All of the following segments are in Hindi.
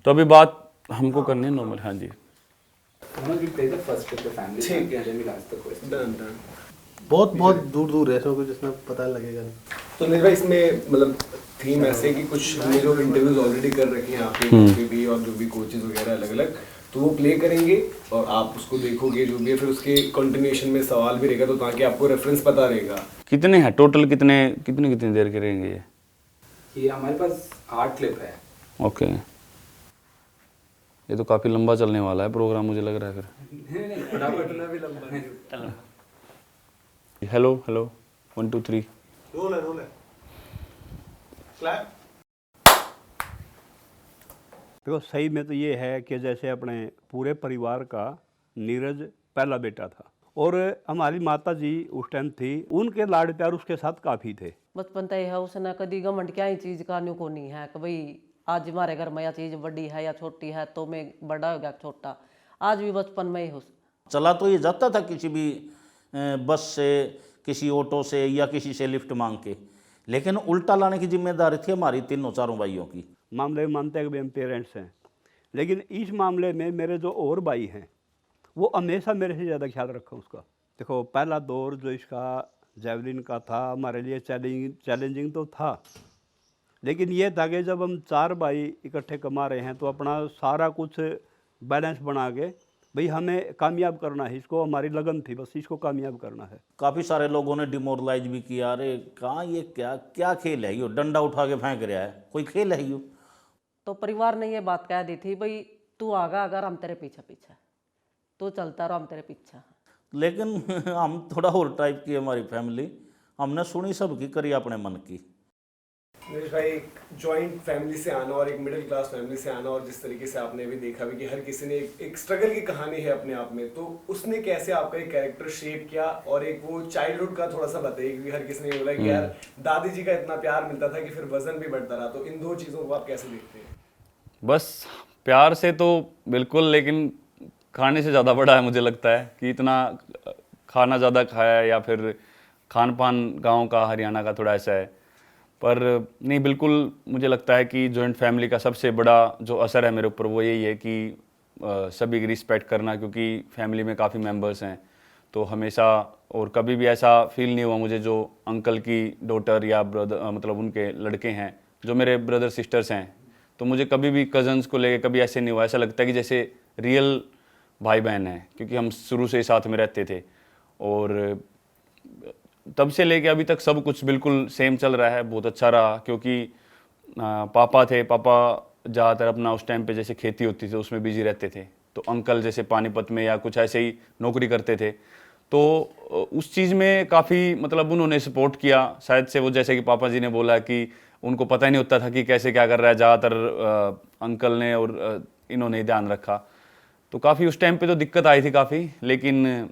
तो अभी बात हमको करनी है नॉर्मल। हाँ जी, बहुत बहुत दूर दूर है सब कुछ, जिसमें पता लगेगा नहीं। तो निर्भय इसमें मतलब थीम ऐसे है कि कुछ हमने जो इंटरव्यूज ऑलरेडी कर रखे हैं आपके पे भी और जो भी कोचेज वगैरह अलग अलग, तो वो प्ले करेंगे और आप उसको देखोगे जो भी है, फिर उसके कंटिन्यूएशन में सवाल भी रहेगा, तो ताकि आपको रेफरेंस पता रहेगा। कितने हैं टोटल, कितने कितनी कितनी देर के रहेंगे ये हमारे पास 8 क्लिप है। ओके, ये तो काफ़ी लंबा चलने वाला है प्रोग्राम, मुझे लग रहा है फिर। नहीं फटाफट भी लंबा है। Hello hello 1 2 3। रोल है क्लैप। देखो सही में तो ये है कि जैसे अपने पूरे परिवार का नीरज पहला बेटा था, और हमारी माता जी उस टाइम थी, उनके लाड प्यार उसके साथ काफ़ी थे। बचपन तय है उसने कभी घमंड क्या ही चीज का न्यू को नहीं है कि भाई आज हमारे घर में यह चीज बड़ी है या छोटी है तो मैं बड़ा हो गया छोटा, आज भी बचपन में ही हो। चला तो ये जाता था किसी भी बस से, किसी ऑटो से या किसी से लिफ्ट मांग के, लेकिन उल्टा लाने की जिम्मेदारी थी हमारी तीनों चारों भाइयों की। मामले में मानते हैं कि हम पेरेंट्स हैं, लेकिन इस मामले में मेरे जो और भाई हैं वो हमेशा मेरे से ज़्यादा ख्याल रखा उसका। देखो पहला दौर जो इसका जेवलिन का था हमारे लिए चैलेंजिंग तो था, लेकिन ये था कि जब हम 4 भाई इकट्ठे कमा रहे हैं तो अपना सारा कुछ बैलेंस बना के भाई हमें कामयाब करना है, इसको हमारी लगन थी, बस इसको कामयाब करना है। काफ़ी सारे लोगों ने डिमोरलाइज भी किया, अरे कहाँ ये क्या क्या खेल है, यो डंडा उठा के फेंक रहा है, कोई खेल है यो। तो परिवार ने ये बात कह दी थी भाई तू आगा अगर हम तेरे पीछे पीछे, तू चलता रहो हम तेरे पीछे। लेकिन हम थोड़ा और टाइप की हमारी फैमिली, हमने सुनी सबकी, करी अपने मन की। मेरे भाई एक जॉइंट फैमिली से आना और एक मिडिल क्लास फैमिली से आना, और जिस तरीके से आपने भी देखा भी कि हर किसी ने एक स्ट्रगल की कहानी है अपने आप में, तो उसने कैसे आपका एक कैरेक्टर शेप किया, और एक वो चाइल्डहुड का थोड़ा सा बताइए, क्योंकि हर किसी ने बोला कि यार दादी जी का इतना प्यार मिलता था कि फिर वजन भी बढ़ता रहा, तो इन 2 चीज़ों को आप कैसे देखते हैं? बस प्यार से तो बिल्कुल, लेकिन खाने से ज़्यादा बड़ा है मुझे लगता है कि इतना खाना ज़्यादा खाया है, या फिर खान पान गाँव का हरियाणा का थोड़ा ऐसा है। पर नहीं, बिल्कुल मुझे लगता है कि जॉइंट फैमिली का सबसे बड़ा जो असर है मेरे ऊपर वो यही है कि सभी की रिस्पेक्ट करना, क्योंकि फैमिली में काफ़ी मेंबर्स हैं, तो हमेशा और कभी भी ऐसा फील नहीं हुआ मुझे जो अंकल की डॉटर या ब्रदर, मतलब उनके लड़के हैं जो मेरे ब्रदर सिस्टर्स हैं, तो मुझे कभी भी कज़न्स को लेके कभी ऐसे नहीं हुआ। ऐसा लगता है कि जैसे रियल भाई बहन हैं, क्योंकि हम शुरू से ही साथ में रहते थे, और तब से लेके अभी तक सब कुछ बिल्कुल सेम चल रहा है, बहुत अच्छा रहा। क्योंकि पापा थे, पापा ज़्यादातर अपना उस टाइम पे जैसे खेती होती थी उसमें बिजी रहते थे, तो अंकल जैसे पानीपत में या कुछ ऐसे ही नौकरी करते थे, तो उस चीज़ में काफ़ी मतलब उन्होंने सपोर्ट किया शायद से। वो जैसे कि पापा जी ने बोला कि उनको पता ही नहीं होता था कि कैसे क्या कर रहा है, ज़्यादातर अंकल ने और इन्होंने ही ध्यान रखा। तो काफ़ी उस टाइम पे तो दिक्कत आई थी काफ़ी, लेकिन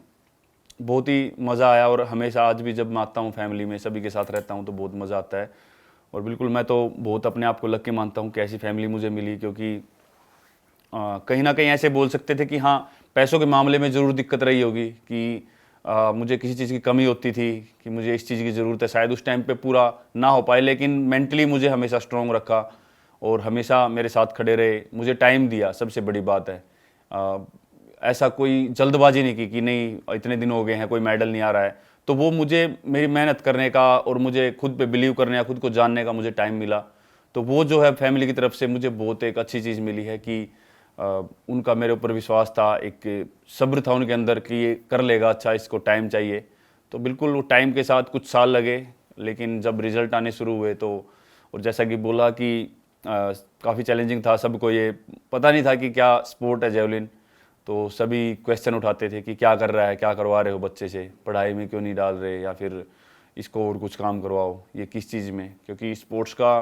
बहुत ही मज़ा आया, और हमेशा आज भी जब मैं आता हूँ फैमिली में सभी के साथ रहता हूँ तो बहुत मज़ा आता है। और बिल्कुल मैं तो बहुत अपने आप को लकी मानता हूँ कि ऐसी फैमिली मुझे मिली, क्योंकि कहीं ना कहीं ऐसे बोल सकते थे कि हाँ पैसों के मामले में ज़रूर दिक्कत रही होगी कि मुझे किसी चीज़ की कमी होती थी कि मुझे इस चीज़ की ज़रूरत है, शायद उस टाइम पे पूरा ना हो पाए, लेकिन मेंटली मुझे हमेशा स्ट्रॉन्ग रखा और हमेशा मेरे साथ खड़े रहे, मुझे टाइम दिया, सबसे बड़ी बात है। ऐसा कोई जल्दबाजी नहीं की कि नहीं इतने दिन हो गए हैं कोई मेडल नहीं आ रहा है, तो वो मुझे मेरी मेहनत करने का और मुझे खुद पे बिलीव करने या खुद को जानने का मुझे टाइम मिला। तो वो जो है फैमिली की तरफ से मुझे बहुत एक अच्छी चीज़ मिली है कि उनका मेरे ऊपर विश्वास था, एक सब्र था उनके अंदर कि ये कर लेगा, अच्छा इसको टाइम चाहिए। तो बिल्कुल वो टाइम के साथ कुछ साल लगे, लेकिन जब रिज़ल्ट आने शुरू हुए तो, और जैसा कि बोला कि काफ़ी चैलेंजिंग था, सबको ये पता नहीं था कि क्या स्पोर्ट है जेवलिन, तो सभी क्वेश्चन उठाते थे कि क्या कर रहा है, क्या करवा रहे हो बच्चे से, पढ़ाई में क्यों नहीं डाल रहे, या फिर इसको और कुछ काम करवाओ, ये किस चीज़ में। क्योंकि स्पोर्ट्स का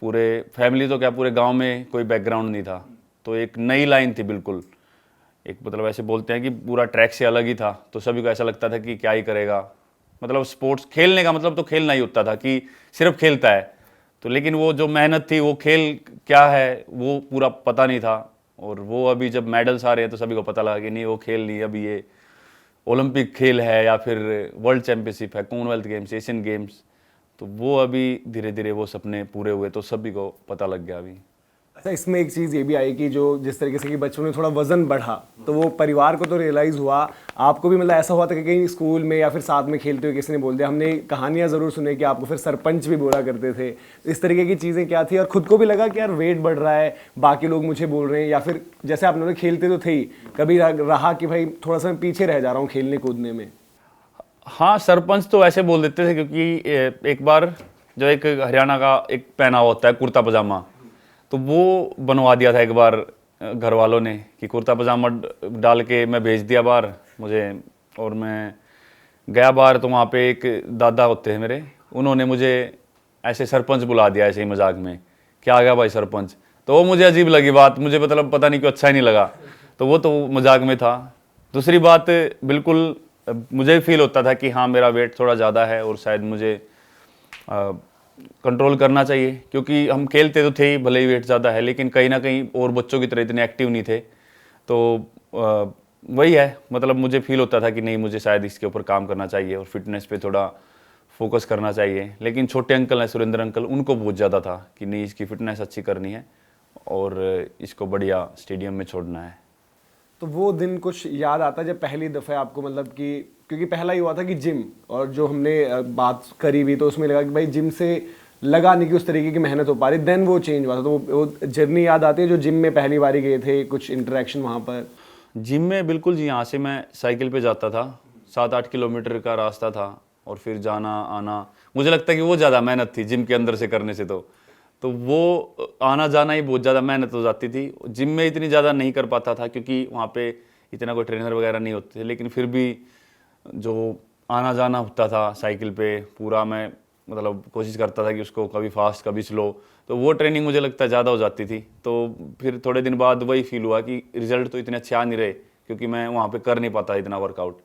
पूरे फैमिली तो क्या पूरे गांव में कोई बैकग्राउंड नहीं था, तो एक नई लाइन थी बिल्कुल, एक मतलब ऐसे बोलते हैं कि पूरा ट्रैक से अलग ही था, तो सभी को ऐसा लगता था कि क्या ही करेगा, मतलब स्पोर्ट्स खेलने का मतलब तो खेलना ही होता था कि सिर्फ खेलता है, तो लेकिन वो जो मेहनत थी वो खेल क्या है वो पूरा पता नहीं था। और वो अभी जब मेडल्स आ रहे हैं तो सभी को पता लगा कि नहीं वो खेल नहीं, अभी ये ओलंपिक खेल है या फिर वर्ल्ड चैंपियनशिप है, कॉमनवेल्थ गेम्स, एशियन गेम्स, तो वो अभी धीरे धीरे वो सपने पूरे हुए तो सभी को पता लग गया अभी। अच्छा, इसमें एक चीज़ ये भी आई कि जो जिस तरीके से कि बच्चों में थोड़ा वजन बढ़ा तो वो परिवार को तो रियलाइज़ हुआ, आपको भी मतलब ऐसा हुआ था कि कहीं स्कूल में या फिर साथ में खेलते हुए किसी ने बोल दिया? हमने कहानियां ज़रूर सुने कि आपको फिर सरपंच भी बोला करते थे, इस तरीके की चीज़ें क्या थी? और खुद को भी लगा कि यार वेट बढ़ रहा है, बाकी लोग मुझे बोल रहे हैं, या फिर जैसे आप लोग खेलते तो थे ही, कभी रहा कि भाई थोड़ा सा मैं पीछे रह जा रहा हूँ खेलने कूदने में? हाँ, सरपंच तो ऐसे बोल देते थे क्योंकि एक बार जो एक हरियाणा का एक पहनावा होता है कुर्ता पजामा, तो वो बनवा दिया था एक बार घर वालों ने कि कुर्ता पजामा डाल के मैं भेज दिया बाहर मुझे, और मैं गया बाहर तो वहाँ पे एक दादा होते हैं मेरे, उन्होंने मुझे ऐसे सरपंच बुला दिया ऐसे ही मजाक में, क्या आ गया भाई सरपंच। तो वो मुझे अजीब लगी बात, मुझे मतलब पता नहीं क्यों अच्छा ही नहीं लगा, तो वो तो मजाक में था। दूसरी बात, बिल्कुल मुझे फील होता था कि हाँ मेरा वेट थोड़ा ज़्यादा है और शायद मुझे कंट्रोल करना चाहिए, क्योंकि हम खेलते तो थे ही, भले ही वेट ज़्यादा है, लेकिन कहीं ना कहीं और बच्चों की तरह इतने एक्टिव नहीं थे। तो वही है, मतलब मुझे फील होता था कि नहीं, मुझे शायद इसके ऊपर काम करना चाहिए और फिटनेस पे थोड़ा फोकस करना चाहिए। लेकिन छोटे अंकल हैं सुरेंद्र अंकल, उनको बहुत ज़्यादा था कि नहीं, इसकी फिटनेस अच्छी करनी है और इसको बढ़िया स्टेडियम में छोड़ना है। तो वो दिन कुछ याद आता है जब पहली दफ़ा आपको, मतलब कि क्योंकि पहला ही हुआ था कि जिम, और जो हमने बात करी हुई तो उसमें लगा कि भाई जिम से लगा नहीं कि उस तरीके की मेहनत हो पा रही, देन वो चेंज हुआ था। तो वो जर्नी याद आती है जो जिम में पहली बारी गए थे, कुछ इंटरेक्शन वहाँ पर? जिम में बिल्कुल जी, यहाँ से मैं साइकिल पे जाता था, 7-8 किलोमीटर का रास्ता था, और फिर जाना आना, मुझे लगता है कि वो ज़्यादा मेहनत थी जिम के अंदर से करने से। तो वो आना जाना ही बहुत ज़्यादा मेहनत हो जाती थी। जिम में इतनी ज़्यादा नहीं कर पाता था क्योंकि वहाँ पे इतना कोई ट्रेनर वगैरह नहीं होते थे, लेकिन फिर भी जो आना जाना होता था साइकिल पे पूरा, मैं मतलब कोशिश करता था कि उसको कभी फास्ट कभी स्लो, तो वो ट्रेनिंग मुझे लगता है ज़्यादा हो जाती थी। तो फिर थोड़े दिन बाद वही फील हुआ कि रिजल्ट तो इतने अच्छे आ नहीं रहे, क्योंकि मैं वहाँ पे कर नहीं पाता इतना वर्कआउट।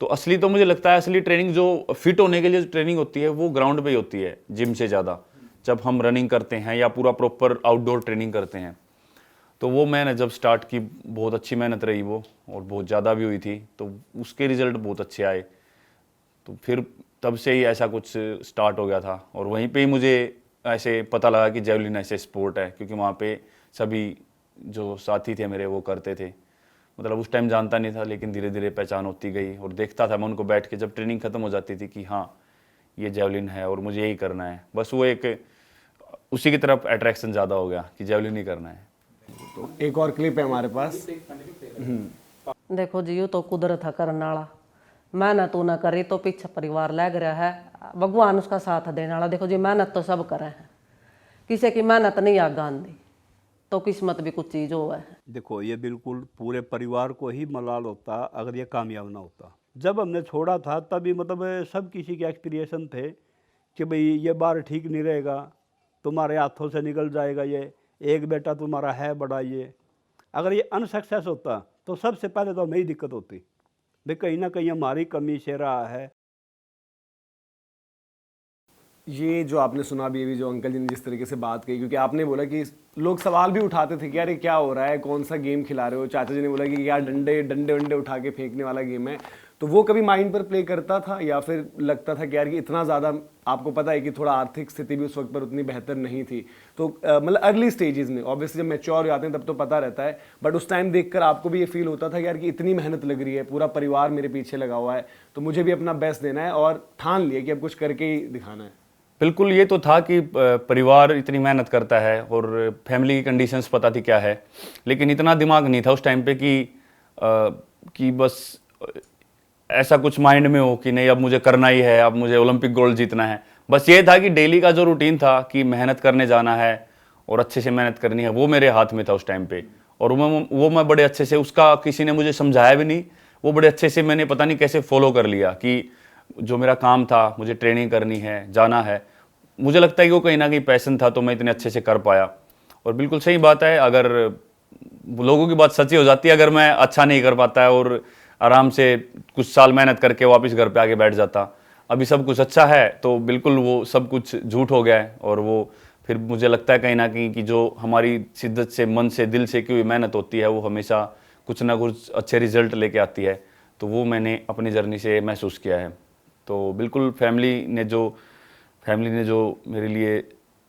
तो असली तो मुझे लगता है असली ट्रेनिंग जो फिट होने के लिए ट्रेनिंग होती है वो ग्राउंड पे ही होती है जिम से ज़्यादा। जब हम रनिंग करते हैं या पूरा प्रॉपर आउटडोर ट्रेनिंग करते हैं, तो वो मैंने जब स्टार्ट की बहुत अच्छी मेहनत रही वो, और बहुत ज़्यादा भी हुई थी, तो उसके रिज़ल्ट बहुत अच्छे आए। तो फिर तब से ही ऐसा कुछ स्टार्ट हो गया था, और वहीं पे ही मुझे ऐसे पता लगा कि जेवलिन ऐसे स्पोर्ट है, क्योंकि वहाँ पे सभी जो साथी थे मेरे वो करते थे। मतलब उस टाइम जानता नहीं था, लेकिन धीरे धीरे पहचान होती गई, और देखता था मैं उनको बैठ के जब ट्रेनिंग ख़त्म हो जाती थी कि हाँ ये जेवलिन है और मुझे यही करना है। बस वो एक उसी की तरफ अट्रैक्शन ज़्यादा हो गया कि जेवलिन ही करना है। तो एक और क्लिप है हमारे पास। देखो जी, यूँ तो कुदरत है करने वाला, मेहनत तू ना करी तो पीछे परिवार लग रहा है, भगवान उसका साथ देने वाला। देखो जी, मेहनत तो सब करे हैं, किसी की मेहनत नहीं आगे आंदी, तो किस्मत भी कुछ चीज़ हो है। देखो, ये बिल्कुल पूरे परिवार को ही मलाल होता अगर ये कामयाब ना होता। जब हमने छोड़ा था तभी मतलब सब किसी के एक्सपीरियंस थे कि भाई ये बार ठीक नहीं रहेगा, तुम्हारे हाथों से निकल जाएगा, ये एक बेटा तुम्हारा है बड़ा, ये अगर ये अनसक्सेस होता तो सबसे पहले तो हमें ही दिक्कत होती भाई, कहीं ना कहीं हमारी कमी से रहा है। ये जो आपने सुना भी जो अंकल जी ने जिस तरीके से बात कही, क्योंकि आपने बोला कि लोग सवाल भी उठाते थे कि यार ये क्या हो रहा है, कौन सा गेम खिला रहे हो। चाचा जी ने बोला कि यार डंडे डंडे वंडे उठा के फेंकने वाला गेम है। तो वो कभी माइंड पर प्ले करता था, या फिर लगता था कि यार कि इतना ज़्यादा, आपको पता है कि थोड़ा आर्थिक स्थिति भी उस वक्त पर उतनी बेहतर नहीं थी, तो मतलब अर्ली स्टेजेस में ऑब्वियसली जब मैच्योर हो जाते हैं तब तो पता रहता है, बट उस टाइम देखकर आपको भी ये फील होता था कि यार कि इतनी मेहनत लग रही है, पूरा परिवार मेरे पीछे लगा हुआ है, तो मुझे भी अपना बेस्ट देना है, और ठान लिया कि अब कुछ करके ही दिखाना है? बिल्कुल, ये तो था कि परिवार इतनी मेहनत करता है और फैमिली की कंडीशंस पता थी क्या है, लेकिन इतना दिमाग नहीं था उस टाइम पे कि बस ऐसा कुछ माइंड में हो कि नहीं अब मुझे करना ही है, अब मुझे ओलंपिक गोल्ड जीतना है। बस ये था कि डेली का जो रूटीन था कि मेहनत करने जाना है और अच्छे से मेहनत करनी है, वो मेरे हाथ में था उस टाइम पे, और वो मैं बड़े अच्छे से, उसका किसी ने मुझे समझाया भी नहीं, वो बड़े अच्छे से मैंने पता नहीं कैसे फॉलो कर लिया कि जो मेरा काम था, मुझे ट्रेनिंग करनी है, जाना है। मुझे लगता है कि वो कहीं ना कहीं पैशन था, तो मैं इतने अच्छे से कर पाया। और बिल्कुल सही बात है, अगर लोगों की बात सच्ची हो जाती है, अगर मैं अच्छा नहीं कर पाता है और आराम से कुछ साल मेहनत करके वापस घर पे आके बैठ जाता, अभी सब कुछ अच्छा है, तो बिल्कुल वो सब कुछ झूठ हो गया है। और वो फिर मुझे लगता है कहीं ना कहीं कि जो हमारी शिद्दत से, मन से, दिल से की हुई मेहनत होती है, वो हमेशा कुछ ना कुछ अच्छे रिजल्ट लेके आती है। तो वो मैंने अपनी जर्नी से महसूस किया है। तो बिल्कुल फैमिली ने जो मेरे लिए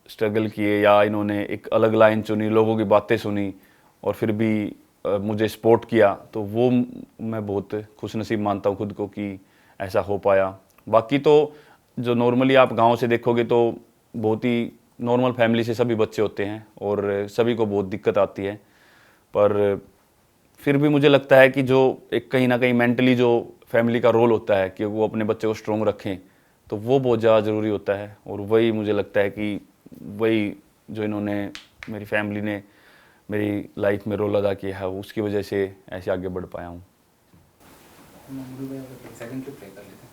स्ट्रगल किए या इन्होंने एक अलग लाइन चुनी, लोगों की बातें सुनी और फिर भी मुझे सपोर्ट किया, तो वो मैं बहुत खुशनसीब मानता हूँ खुद को कि ऐसा हो पाया। बाकी तो जो नॉर्मली आप गांव से देखोगे तो बहुत ही नॉर्मल फैमिली से सभी बच्चे होते हैं और सभी को बहुत दिक्कत आती है, पर फिर भी मुझे लगता है कि जो एक कहीं ना कहीं मेंटली जो फैमिली का रोल होता है कि वो अपने बच्चे को स्ट्रॉन्ग रखें, तो वो बहुत ज़्यादा ज़रूरी होता है। और वही मुझे लगता है कि वही जो इन्होंने मेरी फैमिली ने मेरी लाइफ में रोल अदा किया है, उसकी वजह से ऐसे आगे बढ़ पाया हूँ। सेकंड ट्रिप कर लेते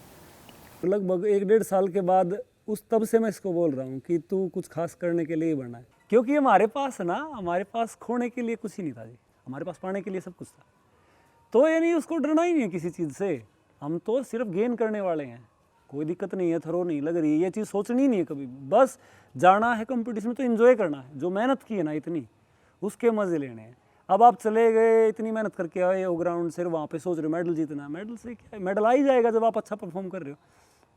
हैं। लगभग 1-1.5 साल के बाद उस तब से मैं इसको बोल रहा हूँ कि तू कुछ खास करने के लिए ही बना है, क्योंकि हमारे पास खोने के लिए कुछ ही नहीं था जी, हमारे पास पाने के लिए सब कुछ था। तो यानी उसको डरना ही नहीं है किसी चीज़ से, हम तो सिर्फ गेन करने वाले हैं। कोई दिक्कत नहीं है, थरो नहीं लग रही है, ये चीज़ सोचनी नहीं है कभी, बस जाना है कंपटीशन में तो एंजॉय करना है। जो मेहनत की है ना इतनी, उसके मज़े लेने हैं। अब आप चले गए, इतनी मेहनत करके आए हो ग्राउंड से, वहाँ पे सोच रहे हो मेडल जीतना, मेडल से क्या है, मेडल आ ही जाएगा जब आप अच्छा परफॉर्म कर रहे हो।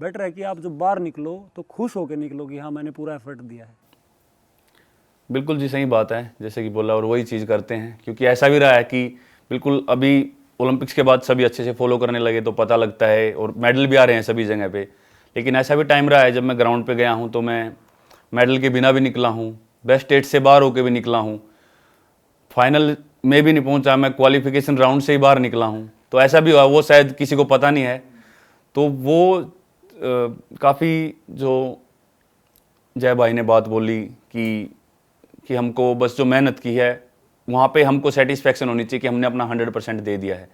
बेटर है कि आप जब बाहर निकलो तो खुश होकर निकलो कि हाँ मैंने पूरा एफर्ट दिया है। बिल्कुल जी, सही बात है, जैसे कि बोला, और वही चीज़ करते हैं। क्योंकि ऐसा भी रहा है कि बिल्कुल अभी ओलंपिक्स के बाद सभी अच्छे से फॉलो करने लगे तो पता लगता है और मेडल भी आ रहे हैं सभी जगह पे। लेकिन ऐसा भी टाइम रहा है जब मैं ग्राउंड पे गया हूँ तो मैं मेडल के बिना भी निकला हूँ, बेस्ट 8 से बाहर होकर भी निकला हूँ, फाइनल में भी नहीं पहुँचा, मैं क्वालिफिकेशन राउंड से ही बाहर निकला हूँ। तो ऐसा भी हुआ, वो शायद किसी को पता नहीं है। तो वो काफ़ी जो जय भाई ने बात बोली कि हमको बस जो मेहनत की है वहाँ पे हमको सेटिस्फेक्शन होनी चाहिए कि हमने अपना 100% दे दिया है।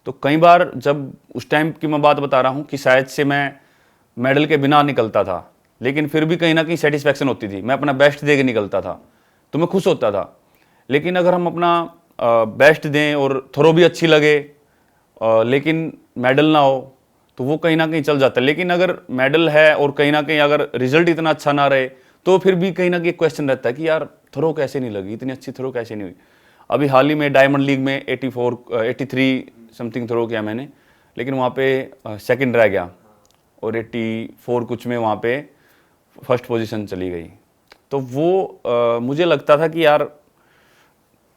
तो कई बार जब उस टाइम की मैं बात बता रहा हूँ कि शायद से मैं मेडल के बिना निकलता था, लेकिन फिर भी कहीं ना कहीं सेटिस्फेक्शन होती थी, मैं अपना बेस्ट दे के निकलता था तो मैं खुश होता था। लेकिन अगर हम अपना बेस्ट दें और थ्रो भी अच्छी लगे लेकिन मेडल ना हो तो वो कहीं ना कहीं चल जाता है। लेकिन अगर मेडल है और कहीं ना कहीं अगर रिजल्ट इतना अच्छा ना रहे तो फिर भी कहीं ना कहीं क्वेश्चन रहता है कि यार थ्रो कैसे नहीं लगी, इतनी अच्छी थ्रो कैसे नहीं हुई। अभी हाल ही में डायमंड लीग में 83 समथिंग थ्रो किया मैंने, लेकिन वहाँ पे सेकंड रह गया और 84 कुछ में वहाँ पे फर्स्ट पोजीशन चली गई। तो वो मुझे लगता था कि यार,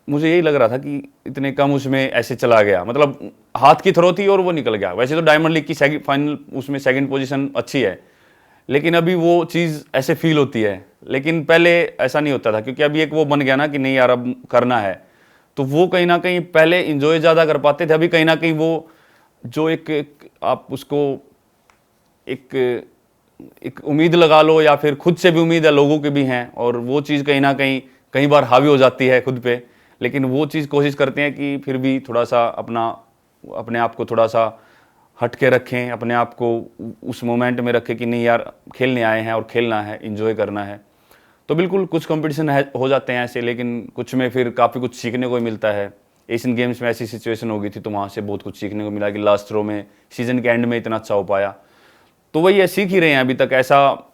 मुझे यही लग रहा था कि इतने कम उसमें ऐसे चला गया, मतलब हाथ की थ्रो थी और वो निकल गया। वैसे तो डायमंड लीग की फाइनल उसमें सेकंड पोजीशन अच्छी है, लेकिन अभी वो चीज़ ऐसे फील होती है। लेकिन पहले ऐसा नहीं होता था, क्योंकि अभी एक वो बन गया ना कि नहीं यार अब करना है, तो वो कहीं ना कहीं पहले इंजॉय ज़्यादा कर पाते थे। अभी कहीं ना कहीं वो जो एक आप उसको एक उम्मीद लगा लो या फिर खुद से भी उम्मीद है, लोगों की भी हैं, और वो चीज़ कहीं ना कहीं कई बार हावी हो जाती है खुद पे। लेकिन वो चीज़ कोशिश करते हैं कि फिर भी थोड़ा सा अपने आप को थोड़ा सा हट के रखें, अपने आप को उस मोमेंट में रखें कि नहीं यार खेलने आए हैं और खेलना है, एंजॉय करना है। तो बिल्कुल कुछ कंपटीशन हो जाते हैं ऐसे, लेकिन कुछ में फिर काफ़ी कुछ सीखने को मिलता है। एशियन गेम्स में ऐसी सिचुएशन हो गई थी तो वहाँ से बहुत कुछ सीखने को मिला कि लास्ट थ्रो में सीजन के एंड में इतना अच्छा हो पाया। तो वही है, सीख ही रहे हैं अभी तक।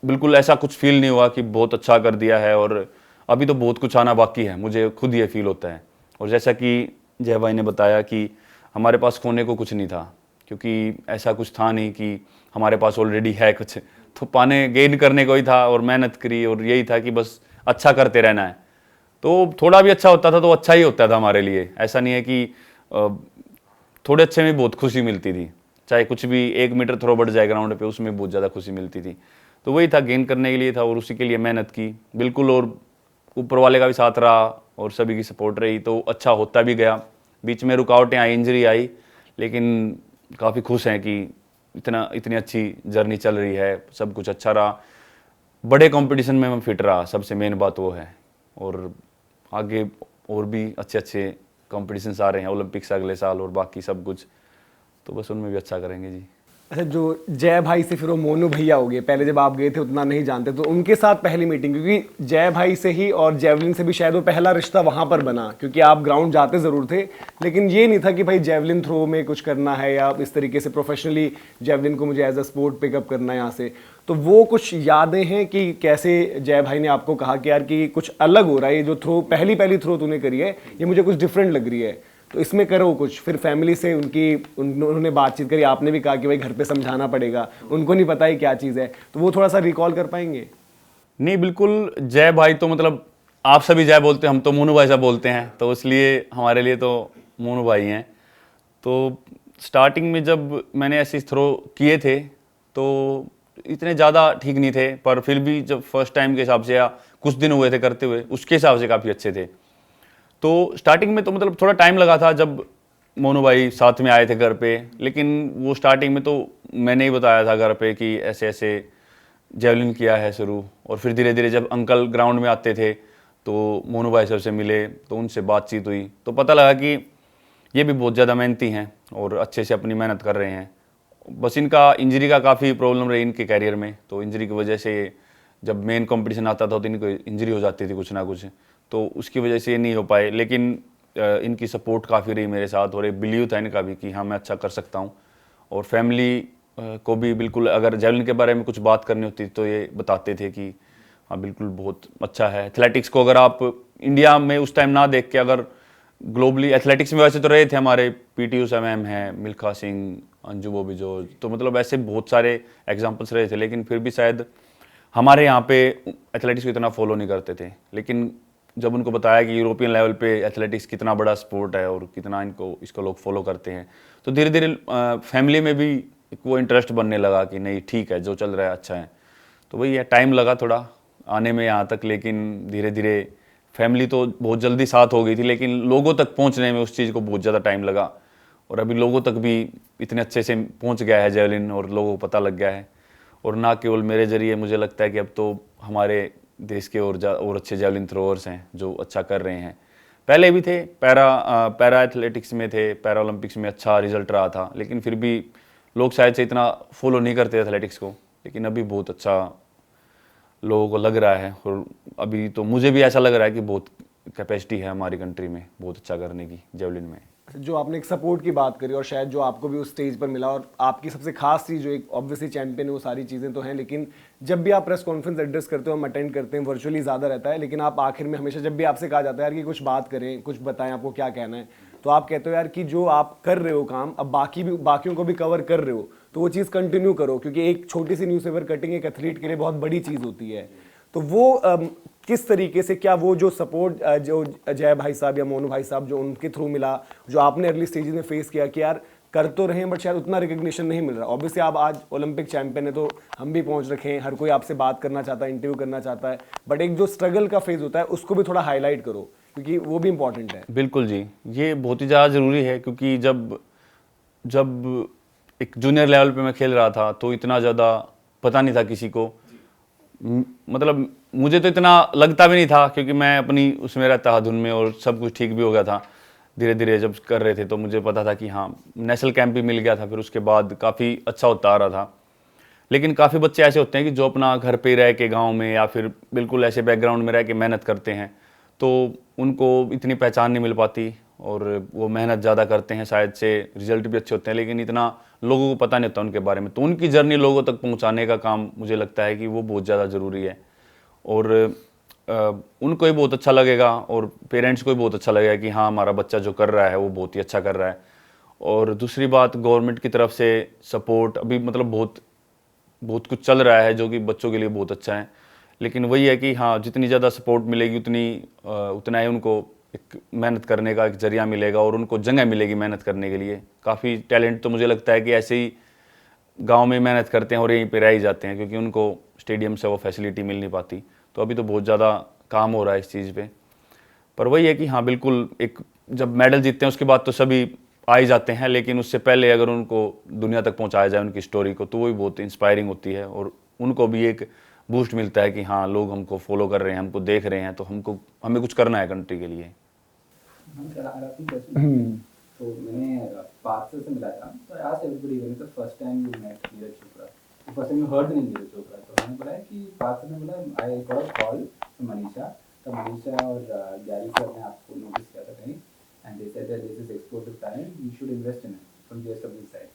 बिल्कुल ऐसा कुछ फील नहीं हुआ कि बहुत अच्छा कर दिया है, और अभी तो बहुत कुछ आना बाकी है, मुझे खुद ये फील होता है। और जैसा कि जय भाई ने बताया कि हमारे पास खोने को कुछ नहीं था, क्योंकि ऐसा कुछ था नहीं कि हमारे पास ऑलरेडी है कुछ, तो पाने गेन करने को ही था और मेहनत करी, और यही था कि बस अच्छा करते रहना है। तो थोड़ा भी अच्छा होता था तो अच्छा ही होता था हमारे लिए। ऐसा नहीं है कि थोड़े अच्छे में बहुत खुशी मिलती थी, चाहे कुछ भी 1 मीटर थ्रो बढ़ जाए ग्राउंड पे, उसमें बहुत ज़्यादा खुशी मिलती थी। तो वही था, गेन करने के लिए था और उसी के लिए मेहनत की बिल्कुल, और ऊपर वाले का भी साथ रहा और सभी की सपोर्ट रही तो अच्छा होता भी गया। बीच में रुकावटें आई, इंजरी आई, लेकिन काफ़ी खुश हैं कि इतनी अच्छी जर्नी चल रही है, सब कुछ अच्छा रहा। बड़े कंपटीशन में मैं फिट रहा, सबसे मेन बात वो है। और आगे और भी अच्छे कंपटीशंस आ रहे हैं, ओलंपिक्स अगले साल और बाकी सब कुछ, तो बस उनमें भी अच्छा करेंगे जी। अच्छा, जो जय भाई से फिर वो मोनू भैया हो गए, पहले जब आप गए थे उतना नहीं जानते, तो उनके साथ पहली मीटिंग, क्योंकि जय भाई से ही और जेवलिन से भी शायद वो पहला रिश्ता वहाँ पर बना, क्योंकि आप ग्राउंड जाते ज़रूर थे लेकिन ये नहीं था कि भाई जेवलिन थ्रो में कुछ करना है या इस तरीके से प्रोफेशनली जेवलिन को मुझे एज अ स्पोर्ट पिकअप करना है यहाँ से। तो वो कुछ यादें हैं कि कैसे जय भाई ने आपको कहा कि यार कि कुछ अलग हो रहा है, ये जो थ्रो पहली थ्रो तूने करी है ये मुझे कुछ डिफरेंट लग रही है, तो इसमें करो कुछ। फिर फैमिली से उन्होंने बातचीत करी, आपने भी कहा कि भाई घर पे समझाना पड़ेगा, उनको नहीं पता है क्या चीज़ है, तो वो थोड़ा सा रिकॉल कर पाएंगे? नहीं, बिल्कुल जय भाई तो मतलब आप सभी जय बोलते हैं, हम तो मोनू भाई साहब बोलते हैं, तो इसलिए हमारे लिए तो मोनू भाई हैं। तो स्टार्टिंग में जब मैंने असिस्ट थ्रो किए थे तो इतने ज़्यादा ठीक नहीं थे, पर फिर भी जब फर्स्ट टाइम के हिसाब से या कुछ दिन हुए थे करते हुए, उसके हिसाब से काफ़ी अच्छे थे। तो स्टार्टिंग में तो मतलब थोड़ा टाइम लगा था जब मोनू भाई साथ में आए थे घर पे, लेकिन वो स्टार्टिंग में तो मैंने ही बताया था घर पे कि ऐसे ऐसे जेवलिन किया है शुरू, और फिर धीरे धीरे जब अंकल ग्राउंड में आते थे तो मोनू भाई साहब से मिले, तो उनसे बातचीत हुई, तो पता लगा कि ये भी बहुत ज़्यादा मेहनती हैं और अच्छे से अपनी मेहनत कर रहे हैं। बस इनका इंजरी का काफ़ी प्रॉब्लम रही इनके कैरियर में, तो इंजरी की वजह से जब मेन कंपटीशन आता था तो इनको इंजरी हो जाती थी कुछ ना कुछ, तो उसकी वजह से ये नहीं हो पाए। लेकिन इनकी सपोर्ट काफ़ी रही मेरे साथ, और एक बिलीव था इनका भी कि हाँ मैं अच्छा कर सकता हूँ। और फैमिली को भी बिल्कुल अगर जेवलिन के बारे में कुछ बात करनी होती तो ये बताते थे कि हाँ बिल्कुल बहुत अच्छा है। एथलेटिक्स को अगर आप इंडिया में उस टाइम ना देख के अगर ग्लोबली एथलेटिक्स में, वैसे तो रहे थे हमारे पीटी उषा मैम हैं, मिल्खा सिंह, अंजू बॉबी जॉर्ज, तो मतलब ऐसे बहुत सारे एग्जाम्पल्स रहे थे, लेकिन फिर भी शायद हमारे यहाँ पे एथलेटिक्स को इतना फॉलो नहीं करते थे। लेकिन जब उनको बताया कि यूरोपियन लेवल पे एथलेटिक्स कितना बड़ा स्पोर्ट है और कितना इसको लोग फॉलो करते हैं, तो धीरे धीरे फैमिली में भी वो इंटरेस्ट बनने लगा कि नहीं ठीक है, जो चल रहा है अच्छा है। तो वही है, टाइम लगा थोड़ा आने में यहाँ तक, लेकिन धीरे धीरे फैमिली तो बहुत जल्दी साथ हो गई थी, लेकिन लोगों तक पहुँचने में उस चीज़ को बहुत ज़्यादा टाइम लगा। और अभी लोगों तक भी इतने अच्छे से पहुँच गया है जेवलिन, और लोगों को पता लग गया है। और ना केवल मेरे जरिए, मुझे लगता है कि अब तो हमारे देश के और अच्छे जेवलिन थ्रोअर्स हैं जो अच्छा कर रहे हैं। पहले भी थे, पैरा एथलेटिक्स में थे, पैरा ओलंपिक्स में अच्छा रिजल्ट रहा था, लेकिन फिर भी लोग शायद से इतना फॉलो नहीं करते एथलेटिक्स को। लेकिन अभी बहुत अच्छा लोगों को लग रहा है, और अभी तो मुझे भी ऐसा लग रहा है कि बहुत कैपेसिटी है हमारी कंट्री में बहुत अच्छा करने की जेवलिन में। जो आपने एक सपोर्ट की बात करी और शायद जो आपको भी उस स्टेज पर मिला, और आपकी सबसे खास चीज़ जो एक ऑब्वियसली चैंपियन है, वो सारी चीज़ें तो हैं, लेकिन जब भी आप प्रेस कॉन्फ्रेंस एड्रेस करते हो, हम अटेंड करते हैं, वर्चुअली ज़्यादा रहता है, लेकिन आप आखिर में हमेशा जब भी आपसे कहा जाता है यार कि कुछ बात करें, कुछ बताएं, आपको क्या कहना है, तो आप कहते हो यार कि जो आप कर रहे हो काम, अब बाकियों को भी कवर कर रहे हो, तो वो चीज़ कंटिन्यू करो, क्योंकि एक छोटी सी न्यूज़पेपर कटिंग एक एथलीट के लिए बहुत बड़ी चीज़ होती है। तो वो किस तरीके से, क्या वो जो सपोर्ट जो जय भाई साहब या मोनू भाई साहब जो उनके थ्रू मिला, जो आपने अर्ली स्टेजेस में फेस किया कि यार कर तो रहे हैं बट शायद उतना रिकग्निशन नहीं मिल रहा। ऑब्वियसली आप आज ओलंपिक चैंपियन है, तो हम भी पहुंच रखे हैं, हर कोई आपसे बात करना चाहता है, इंटरव्यू करना चाहता है, बट एक जो स्ट्रगल का फेज होता है उसको भी थोड़ा हाईलाइट करो, क्योंकि वो भी इंपॉर्टेंट है। बिल्कुल जी, ये बहुत ही ज़्यादा ज़रूरी है, क्योंकि जब जब एक जूनियर लेवल पे मैं खेल रहा था तो इतना ज़्यादा पता नहीं था किसी को, मतलब मुझे तो इतना लगता भी नहीं था, क्योंकि मैं अपनी उसमें रहता था धुन में, और सब कुछ ठीक भी हो गया था। धीरे धीरे जब कर रहे थे तो मुझे पता था कि हाँ नेशनल कैंप भी मिल गया था, फिर उसके बाद काफ़ी अच्छा होता आ रहा था। लेकिन काफ़ी बच्चे ऐसे होते हैं कि जो अपना घर पे रह के गाँव में या फिर बिल्कुल ऐसे बैकग्राउंड में रह के मेहनत करते हैं, तो उनको इतनी पहचान नहीं मिल पाती, और वो मेहनत ज़्यादा करते हैं, शायद से रिजल्ट भी अच्छे होते हैं, लेकिन इतना लोगों को पता नहीं होता उनके बारे में। तो उनकी जर्नी लोगों तक पहुंचाने का काम मुझे लगता है कि वो बहुत ज़्यादा ज़रूरी है, और उनको भी बहुत अच्छा लगेगा और पेरेंट्स को भी बहुत अच्छा लगेगा कि हाँ हमारा बच्चा जो कर रहा है वो बहुत ही अच्छा कर रहा है। और दूसरी बात, गवर्नमेंट की तरफ से सपोर्ट अभी मतलब बहुत कुछ चल रहा है जो कि बच्चों के लिए बहुत अच्छा है। लेकिन वही है कि हाँ जितनी ज़्यादा सपोर्ट मिलेगी उतना ही उनको एक मेहनत करने का एक जरिया मिलेगा, और उनको जगह मिलेगी मेहनत करने के लिए। काफ़ी टैलेंट तो मुझे लगता है कि ऐसे ही गांव में मेहनत करते हैं और यहीं पे रह ही जाते हैं, क्योंकि उनको स्टेडियम से वो फैसिलिटी मिल नहीं पाती। तो अभी तो बहुत ज़्यादा काम हो रहा है इस चीज़ पे। पर वही है कि हाँ बिल्कुल, एक जब मेडल जीतते हैं उसके बाद तो सभी आ ही जाते हैं, लेकिन उससे पहले अगर उनको दुनिया तक पहुंचाया जाए उनकी स्टोरी को, तो वो भी बहुत इंस्पायरिंग होती है, और उनको भी एक बूस्ट मिलता है कि हाँ लोग हमको फॉलो कर रहे हैं, हमको देख रहे हैं, तो हमें कुछ करना है कंट्री के लिए। तो मैंने पार्थ से मिला था, तो I asked everybody when is the first time you met Neeraj Chopra, the first time you heard the name Neeraj Chopra, तो मैंने बोला कि पार्थ ने बोला I got a call from Manisha, तो मनीषा और गैरी सर ने आपको नोटिस किया था कहीं, and they said that this is explosive talent, you should invest in it from JSW side.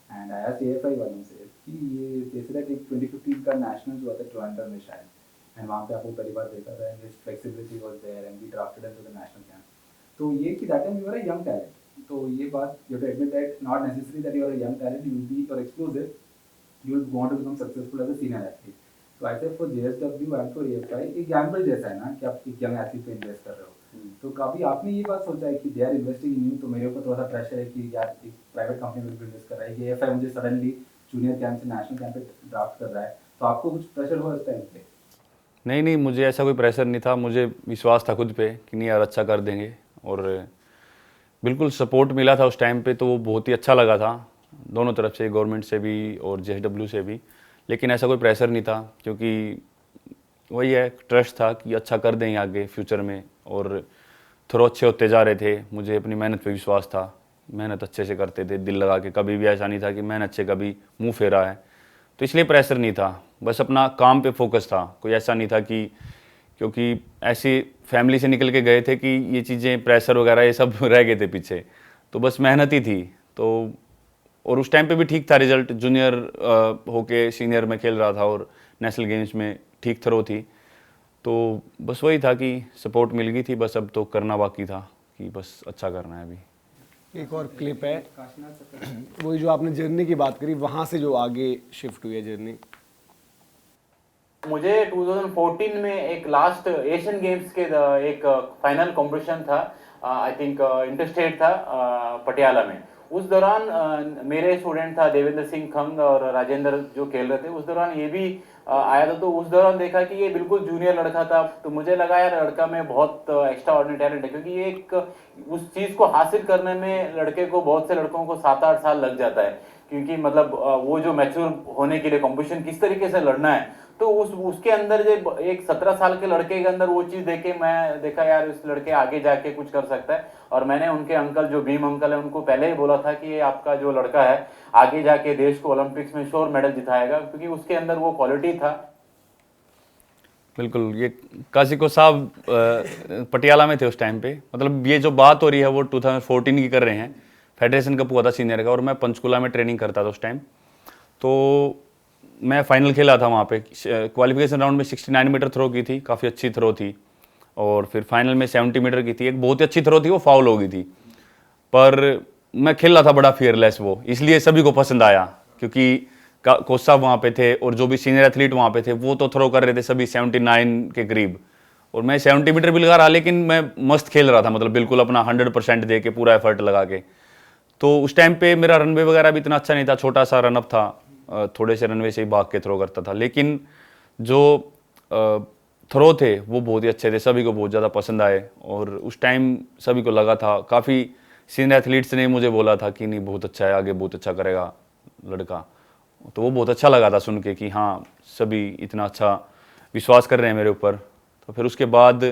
And I asked AFI वालों से कि ये दे सेड दैट 2015 का नेशनल्स हुआ था टोरंटो में शायद, एंड वहाँ पे आपको पहली बार देखा था, and his flexibility was there and we drafted him to the national camp. तो ये कि that time you were a young talent, तो ये बात you have to admit that not necessary that you are a young talent, you will be और explosive, you will want to become successful as a senior athlete. तो I think for JSW and for AFI एक गैम्बल जैसा है ना कि आप एक यंग एथलीट पे इन्वेस्ट कर रहे हो। तो कभी आपने ये बात सोचा है कि they are investing in you, तो मेरे ऊपर थोड़ा सा प्रेशर है कि यार एक प्राइवेट कंपनी में इन्वेस्ट कर रहा है, ये AFI मुझे सडनली जूनियर कैंप से नेशनल कैंप पे ड्राफ्ट कर रहा है, तो आपको कुछ प्रेशर हुआ इस टाइम पे? नहीं नहीं, मुझे ऐसा कोई प्रेशर नहीं था, मुझे विश्वास था खुद पे कि नहीं यार अच्छा कर देंगे, और बिल्कुल सपोर्ट मिला था उस टाइम पे, तो वो बहुत ही अच्छा लगा था दोनों तरफ से, गवर्नमेंट से भी और JSW से भी। लेकिन ऐसा कोई प्रेशर नहीं था, क्योंकि वही है, ट्रस्ट था कि अच्छा कर देंगे आगे फ्यूचर में, और थ्रो अच्छे होते जा रहे थे, मुझे अपनी मेहनत पे विश्वास था, मेहनत अच्छे से करते थे दिल लगा के, कभी भी ऐसा नहीं था कि मेहनत से कभी मुंह फेरा है, तो इसलिए प्रेशर नहीं था, बस अपना काम पे फोकस था। कोई ऐसा नहीं था कि, क्योंकि ऐसी फैमिली से निकल के गए थे कि ये चीज़ें प्रेशर वगैरह ये सब रह गए थे पीछे, तो बस मेहनत ही थी। तो और उस टाइम पे भी ठीक था रिजल्ट, जूनियर होके सीनियर में खेल रहा था और नेशनल गेम्स में ठीक थ्रो थी, तो बस वही था कि सपोर्ट मिल गई थी, बस अब तो करना बाकी था कि बस अच्छा करना है अभी। एक और क्लिप है, वही जो आपने जर्नी की बात करी, वहाँ से जो आगे शिफ्ट हुई है जर्नी। मुझे 2014 में एक लास्ट एशियन गेम्स के एक फाइनल कंपटीशन था, आई थिंक इंटरस्टेट था पटियाला में। उस दौरान मेरे स्टूडेंट था देवेंद्र सिंह खंग और राजेंद्र जो खेल रहे थे, उस दौरान ये भी आया था, तो उस दौरान देखा कि ये बिल्कुल जूनियर लड़का था, तो मुझे लगा यार लड़का में बहुत एक्स्ट्रा ऑर्डिनरी टैलेंट है, क्योंकि ये एक उस चीज़ को हासिल करने में लड़के को, बहुत से लड़कों को 7-8 साल लग जाता है, क्योंकि मतलब वो जो मैच्योर होने के लिए कंपटीशन किस तरीके से लड़ना है, तो उसके अंदर जो एक 17 साल के लड़के के अंदर वो चीज़ देखे, मैं देखा यार इस लड़के आगे जाके कुछ कर सकता है। और मैंने उनके अंकल जो भीम अंकल है उनको पहले ही बोला था कि ये आपका जो लड़का है आगे जाके देश को ओलंपिक्स में श्योर मेडल जिताएगा, क्योंकि उसके अंदर वो क्वालिटी था। बिल्कुल, ये कासिको साहब पटियाला में थे उस टाइम पे, मतलब ये जो बात हो रही है वो 2014 की कर रहे हैं, फेडरेशन कप हुआ था सीनियर का, और मैं पंचकुला में ट्रेनिंग करता था उस टाइम। तो मैं फाइनल खेला था वहाँ पे, क्वालिफिकेशन राउंड में 69 मीटर थ्रो की थी, काफ़ी अच्छी थ्रो थी, और फिर फाइनल में 70 मीटर की थी, एक बहुत ही अच्छी थ्रो थी, वो फाउल हो गई थी, पर मैं खेल रहा था बड़ा फियरलेस, वो इसलिए सभी को पसंद आया, क्योंकि कोच साहब वहाँ पे थे और जो भी सीनियर एथलीट वहाँ पे थे वो तो थ्रो कर रहे थे सभी 79 के करीब, और मैं 70 मीटर भी लगा रहा, लेकिन मैं मस्त खेल रहा था, मतलब बिल्कुल अपना 100% दे के पूरा एफर्ट लगा के। तो उस टाइम पे मेरा रनवे वगैरह भी इतना अच्छा नहीं था, छोटा सा रनअप था, थोड़े से रनवे से ही भाग के थ्रो करता था, लेकिन जो थ्रो थे वो बहुत ही अच्छे थे, सभी को बहुत ज़्यादा पसंद आए, और उस टाइम सभी को लगा था, काफ़ी सीनियर एथलीट्स ने मुझे बोला था कि नहीं बहुत अच्छा है, आगे बहुत अच्छा करेगा लड़का, तो वो बहुत अच्छा लगा था सुन के कि हाँ सभी इतना अच्छा विश्वास कर रहे हैं मेरे ऊपर। तो फिर उसके बाद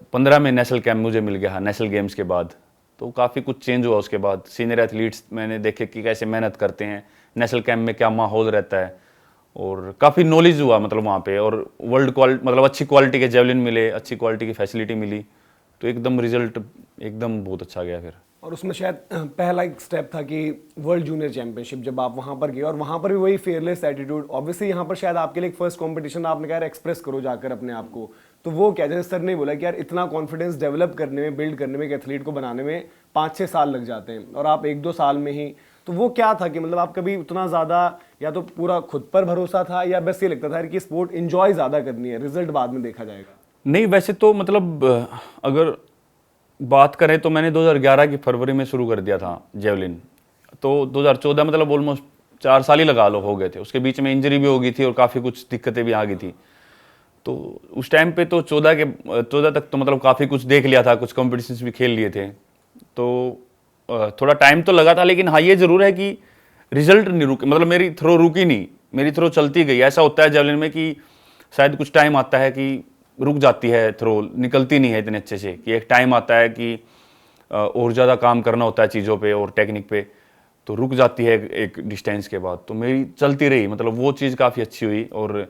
15 में नेशनल कैंप मुझे मिल गया, नेशनल गेम्स के बाद, तो काफ़ी कुछ चेंज हुआ उसके बाद। सीनियर एथलीट्स मैंने देखे कि कैसे मेहनत करते हैं, नेशनल कैंप में क्या माहौल रहता है, और काफ़ी नॉलेज हुआ मतलब वहाँ पे, और वर्ल्ड क्वालिटी मतलब अच्छी क्वालिटी के जेवलिन मिले, अच्छी क्वालिटी की फैसिलिटी मिली, तो एकदम रिजल्ट एकदम बहुत अच्छा गया फिर। और उसमें शायद पहला एक स्टेप था कि वर्ल्ड जूनियर चैंपियनशिप, जब आप वहाँ पर गए और वहाँ पर भी वही फेयरलेस एटीट्यूड, ऑब्वियसली यहाँ पर शायद आपके लिए एक फर्स्ट कंपटीशन, आपने कहा एक्सप्रेस करो जाकर अपने आप को, तो वो क्या, जैसे सर ने बोला कि यार इतना कॉन्फिडेंस डेवलप करने में, बिल्ड करने में, एक एथलीट को बनाने में 5-6 साल लग जाते हैं, और आप 1-2 साल में ही, तो वो क्या था कि मतलब आप कभी उतना ज़्यादा या तो पूरा खुद पर भरोसा था, या बस ये लगता था कि स्पोर्ट इंजॉय ज़्यादा करनी है, रिजल्ट बाद में देखा जाएगा? नहीं, वैसे तो मतलब अगर बात करें तो मैंने 2011 की फरवरी में शुरू कर दिया था जेवलिन, तो 2014 मतलब ऑलमोस्ट 4 साल ही लगा लो हो गए थे, उसके बीच में इंजरी भी हो गई थी और काफ़ी कुछ दिक्कतें भी आ गई थी, तो उस टाइम पे तो 14 तक तो मतलब काफ़ी कुछ देख लिया था, कुछ कॉम्पिटिशन्स भी खेल लिए थे, तो थोड़ा टाइम तो लगा था, लेकिन हाँ ये ज़रूर है कि रिजल्ट नहीं रुके, मतलब मेरी थ्रो रुकी नहीं, मेरी थ्रो चलती गई। ऐसा होता है जेवलिन में कि शायद कुछ टाइम आता है कि रुक जाती है थ्रो, निकलती नहीं है इतने अच्छे से, कि एक टाइम आता है कि और ज़्यादा काम करना होता है चीज़ों पे और टेक्निक पे, तो रुक जाती है एक डिस्टेंस के बाद, तो मेरी चलती रही, मतलब वो चीज़ काफ़ी अच्छी हुई। और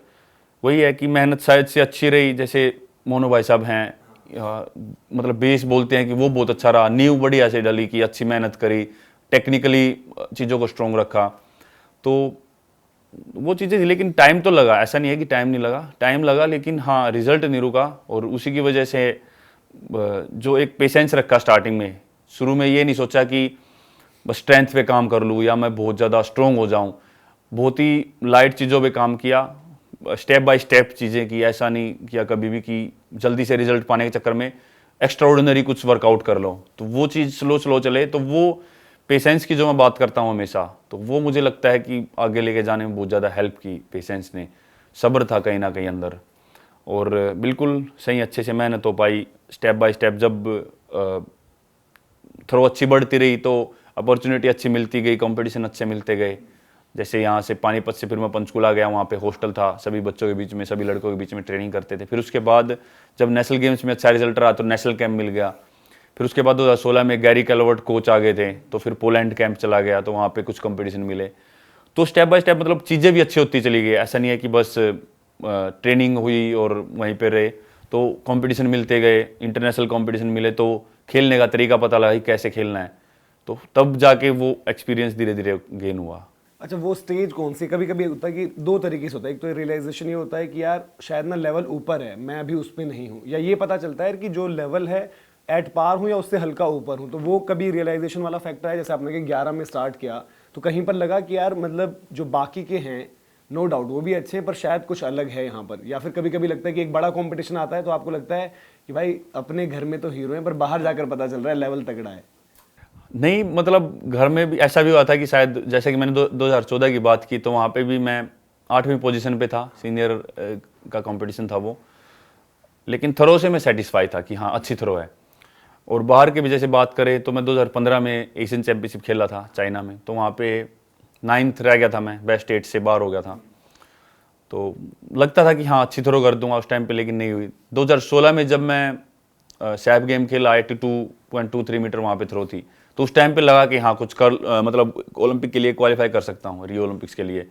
वही है कि मेहनत शायद से अच्छी रही, जैसे मोनू भाई साहब हैं, मतलब बेस बोलते हैं कि वो बहुत अच्छा रहा, नींव बढ़िया से डली कि अच्छी मेहनत करी, टेक्निकली चीज़ों को स्ट्रॉन्ग रखा, तो वो चीज़ें थी। लेकिन टाइम तो लगा, ऐसा नहीं है कि टाइम नहीं लगा, टाइम लगा, लेकिन हाँ रिजल्ट नहीं रुका, और उसी की वजह से जो एक पेशेंस रखा स्टार्टिंग में, शुरू में ये नहीं सोचा कि बस स्ट्रेंथ पे काम कर लूँ या मैं बहुत ज़्यादा स्ट्रॉन्ग हो जाऊँ, बहुत ही लाइट चीज़ों पे काम किया, स्टेप बाय स्टेप चीज़ें की, ऐसा नहीं किया कभी भी कि जल्दी से रिजल्ट पाने के चक्कर में एक्स्ट्राऑर्डिनरी कुछ वर्कआउट कर लो, तो वो चीज़ स्लो स्लो चले। तो वो पेशेंस की जो मैं बात करता हूँ हमेशा, तो वो मुझे लगता है कि आगे लेके जाने में बहुत ज़्यादा हेल्प की पेशेंस ने। सब्र था कहीं ना कहीं अंदर, और बिल्कुल सही अच्छे से मेहनत हो पाई स्टेप बाय स्टेप। जब थ्रो अच्छी बढ़ती रही तो अपॉर्चुनिटी अच्छी मिलती गई, कंपटीशन अच्छे मिलते गए। जैसे यहाँ से पानीपत से फिर मैं पंचकुला गया, वहाँ पे हॉस्टल था, सभी बच्चों के बीच में, सभी लड़कों के बीच में ट्रेनिंग करते थे। फिर उसके बाद जब नेशनल गेम्स में अच्छा रिजल्ट रहा तो नेशनल कैंप मिल गया। फिर उसके बाद 2016 में गैरी कैलवर्ट कोच आ गए थे, तो फिर पोलैंड कैंप चला गया, तो वहाँ पे कुछ कंपटीशन मिले। तो स्टेप बाय स्टेप मतलब चीज़ें भी अच्छी होती चली गई। ऐसा नहीं है कि बस ट्रेनिंग हुई और वहीं पे रहे, तो कंपटीशन मिलते गए, इंटरनेशनल कंपटीशन मिले, तो खेलने का तरीका पता लगा कि कैसे खेलना है, तो तब जाके वो एक्सपीरियंस धीरे धीरे गेन हुआ। अच्छा, वो स्टेज कौन सी? कभी कभी होता है कि दो तरीके से होता है। एक तो रियलाइजेशन ये होता है कि यार शायद ना लेवल ऊपर है, मैं अभी उस पर नहीं हूँ, या ये पता चलता है कि जो लेवल है एट पार हूँ या उससे हल्का ऊपर हूँ। तो वो कभी रियलाइजेशन वाला फैक्टर है। जैसे आपने कि 11 में स्टार्ट किया तो कहीं पर लगा कि यार मतलब जो बाकी के हैं नो डाउट वो भी अच्छे हैं, पर शायद कुछ अलग है यहाँ पर। या फिर कभी कभी लगता है कि एक बड़ा कंपटीशन आता है तो आपको लगता है कि भाई अपने घर में तो हीरो हैं, पर बाहर जाकर पता चल रहा है लेवल तगड़ा है। नहीं, मतलब घर में भी ऐसा भी हुआ था कि शायद जैसे कि मैंने 2014 की बात की, तो वहाँ पे भी मैं 8वीं पोजीशन पे था, सीनियर का कंपटीशन था वो। लेकिन थ्रो से मैं सेटिस्फाई था कि हाँ अच्छी थ्रो है। और बाहर के वजह से बात करें तो मैं 2015 में एशियन चैंपियनशिप खेला था चाइना में, तो वहाँ पे 9th रह गया था मैं, बेस्ट 8 से बाहर हो गया था। तो लगता था कि हाँ अच्छी थ्रो कर दूंगा उस टाइम पे, लेकिन नहीं हुई। 2016 में जब मैं सैप गेम खेला, 82.23 मीटर वहाँ पे थ्रो थी, तो उस टाइम पे लगा कि हाँ कुछ कर मतलब ओलंपिक के लिए क्वालिफाई कर सकता हूँ, रियो ओलंपिक्स के लिए।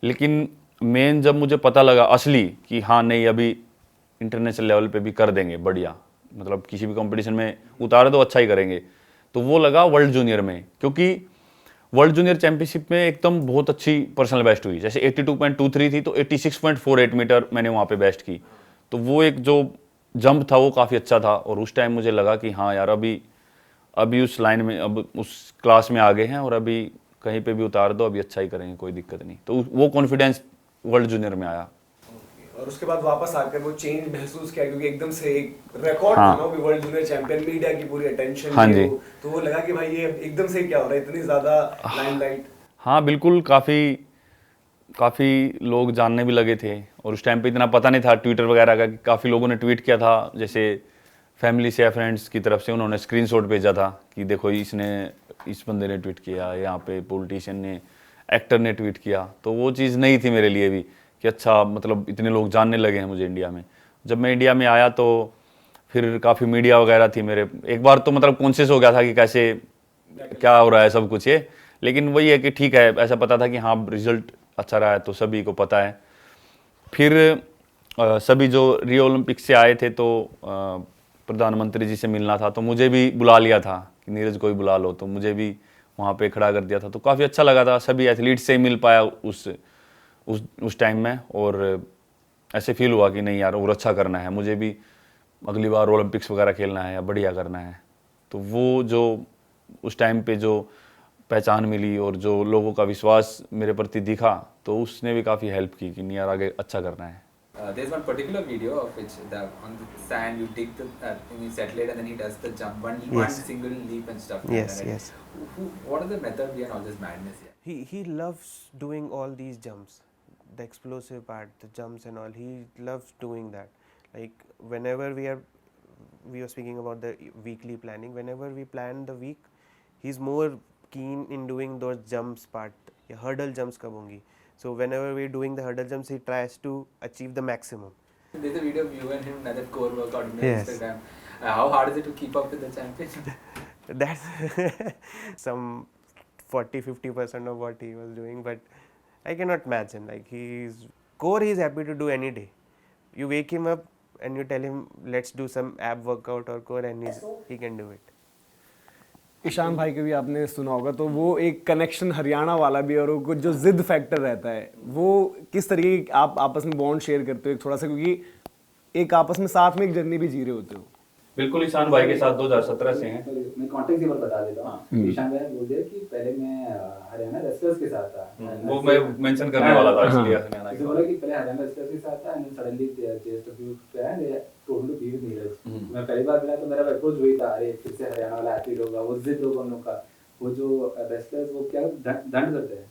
लेकिन मेन जब मुझे पता लगा असली कि हाँ नहीं अभी इंटरनेशनल लेवल पे भी कर देंगे बढ़िया, मतलब किसी भी कंपटीशन में उतारे तो अच्छा ही करेंगे, तो वो लगा वर्ल्ड जूनियर में। क्योंकि वर्ल्ड जूनियर चैंपियनशिप में एकदम बहुत अच्छी पर्सनल बेस्ट हुई। जैसे 82.23 थी तो 86.48 मीटर मैंने वहाँ पे बेस्ट की, तो वो एक जो जंप था वो काफ़ी अच्छा था। और उस टाइम मुझे लगा कि हाँ यार अभी उस लाइन में, अब उस क्लास में आ गए हैं, और अभी कहीं पे भी उतार दो अभी अच्छा ही करेंगे, कोई दिक्कत नहीं। तो वो कॉन्फिडेंस वर्ल्ड जूनियर में आया। और उसके बाद वापस आकर वो चेंज महसूस किया, क्योंकि एकदम से एक रिकॉर्ड था ना कि वर्ल्ड जूनियर चैंपियन, मीडिया की पूरी अटेंशन। हाँ जी। तो वो लगा कि भाई ये एकदम से क्या हो रहा है, इतनी ज्यादा लाइमलाइट। हाँ बिल्कुल, काफ़ी लोग जानने भी लगे थे, और उस टाइम पे इतना पता नहीं था ट्विटर वगैरह का, कि काफ़ी लोगों ने ट्वीट किया था, जैसे फैमिली से या फ्रेंड्स की तरफ से उन्होंने स्क्रीनशॉट भेजा था कि देखो इस बंदे ने ट्वीट किया, यहाँ पे पॉलिटिशियन ने, एक्टर ने ट्वीट किया। तो वो चीज़ नहीं थी मेरे लिए भी कि अच्छा मतलब इतने लोग जानने लगे हैं मुझे इंडिया में। जब मैं इंडिया में आया तो फिर काफ़ी मीडिया वगैरह थी मेरे, एक बार तो मतलब कॉन्शियस हो गया था कि कैसे क्या हो रहा है सब कुछ ये। लेकिन वही है कि ठीक है, ऐसा पता था कि हाँ रिजल्ट अच्छा रहा है तो सभी को पता है। फिर सभी जो रियो ओलंपिक से आए थे तो प्रधानमंत्री जी से मिलना था, तो मुझे भी बुला लिया था कि नीरज को ही बुला लो, तो मुझे भी वहाँ पे खड़ा कर दिया था। तो काफ़ी अच्छा लगा था, सभी एथलीट से मिल पाया उस टाइम में, और ऐसे फील हुआ कि नहीं यार और अच्छा करना है, मुझे भी अगली बार ओलंपिक्स वगैरह खेलना है या बढ़िया करना है। तो वो जो उस टाइम पे जो पहचान मिली और जो लोगों का विश्वास मेरे प्रति दिखा, तो उसने भी काफ़ी हेल्प की कि नहीं यार आगे अच्छा करना है। There's one particular video of which on the sand you dig the thing, you settle it, and then he does the jump, one single leap and stuff. Yes, like that, yes. right? What is the method behind all this madness here? He loves doing all these jumps, the explosive part, the jumps and all. He loves doing that. Like whenever we were speaking about the weekly planning. Whenever we plan the week, he's more keen in doing those jumps part. Yeah, hurdle jumps कब होंगी? So whenever we're doing the hurdle jumps, he tries to achieve the maximum. There's a video of you and him, another core workout on Yes. Instagram. How hard is it to keep up with the champion? That's some 40-50% of what he was doing, but I cannot match him. Like he's happy to do any day. You wake him up and you tell him let's do some ab workout or core, and he can do it. Ishan भाई के भी आपने सुना होगा, तो वो एक कनेक्शन हरियाणा वाला भी, और वो कुछ जो जिद फैक्टर रहता है, वो किस तरीके की आप आपस में बॉन्ड शेयर करते हो एक थोड़ा सा, क्योंकि एक आपस में साथ में एक जर्नी भी जी रहे होते हो। बिल्कुल ईशान भाई के साथ 2017 से हैं। मैं कॉन्टेक्ट एक बार बता देता हूँ। हाँ। ईशान भाई बोल दिया कि पहले मैं हरियाणा रेसलर्स के साथ था। वो मैं मेंशन करने वाला था इसलिए हरियाणा उसने के। बोला कि पहले हरियाणा रेसलर्स के साथ था एंड सडनली जेएसडब्ल्यू पे and total be with Neeraj. मैं पहली बार मिला तो मेरा अप्रोच वही था, अरे फिर से हरियाणा वाला एथलीट होगा, वो जिद होगा उन लोग का। वो जो रेसलर्स वो क्या दंड करते हैं,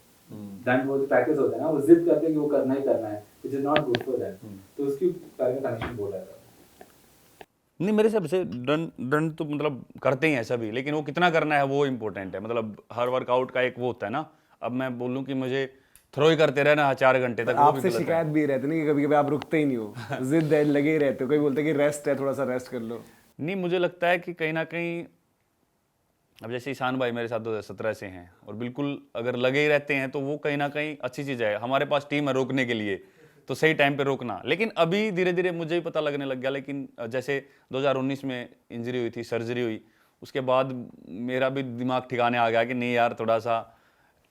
दंड वो जो प्रैक्टिस होता है ना, वो जिद करते हैं कि वो करना ही करना है, which is not good for them. तो उसके बारे में कनेक्शन बोल रहा था। नहीं, मेरे हिसाब से दंड तो मतलब करते ही हैं सभी, लेकिन वो कितना करना है वो इम्पोर्टेंट है। मतलब हर वर्कआउट का एक वो होता है ना। अब मैं बोलूँ कि मुझे थ्रो ही करते रहना 4 घंटे तक, वो भी आपसे गलत है। शिकायत भी रहती नहीं कि कभी कभी आप रुकते ही नहीं हो, जिद है, लगे ही रहते हो, कोई बोलते हैं कि रेस्ट है, थोड़ा सा रेस्ट कर लो। नहीं, मुझे लगता है कि कहीं ना कहीं अब जैसे ईशान भाई मेरे साथ 2017 से हैं और बिल्कुल अगर लगे ही रहते हैं तो वो कहीं ना कहीं अच्छी चीज़ है। हमारे पास टीम है रोकने के लिए, तो सही टाइम पे रोकना। लेकिन अभी धीरे धीरे मुझे भी पता लगने लग गया। लेकिन जैसे 2019 में इंजरी हुई थी, सर्जरी हुई, उसके बाद मेरा भी दिमाग ठिकाने आ गया कि नहीं यार, थोड़ा सा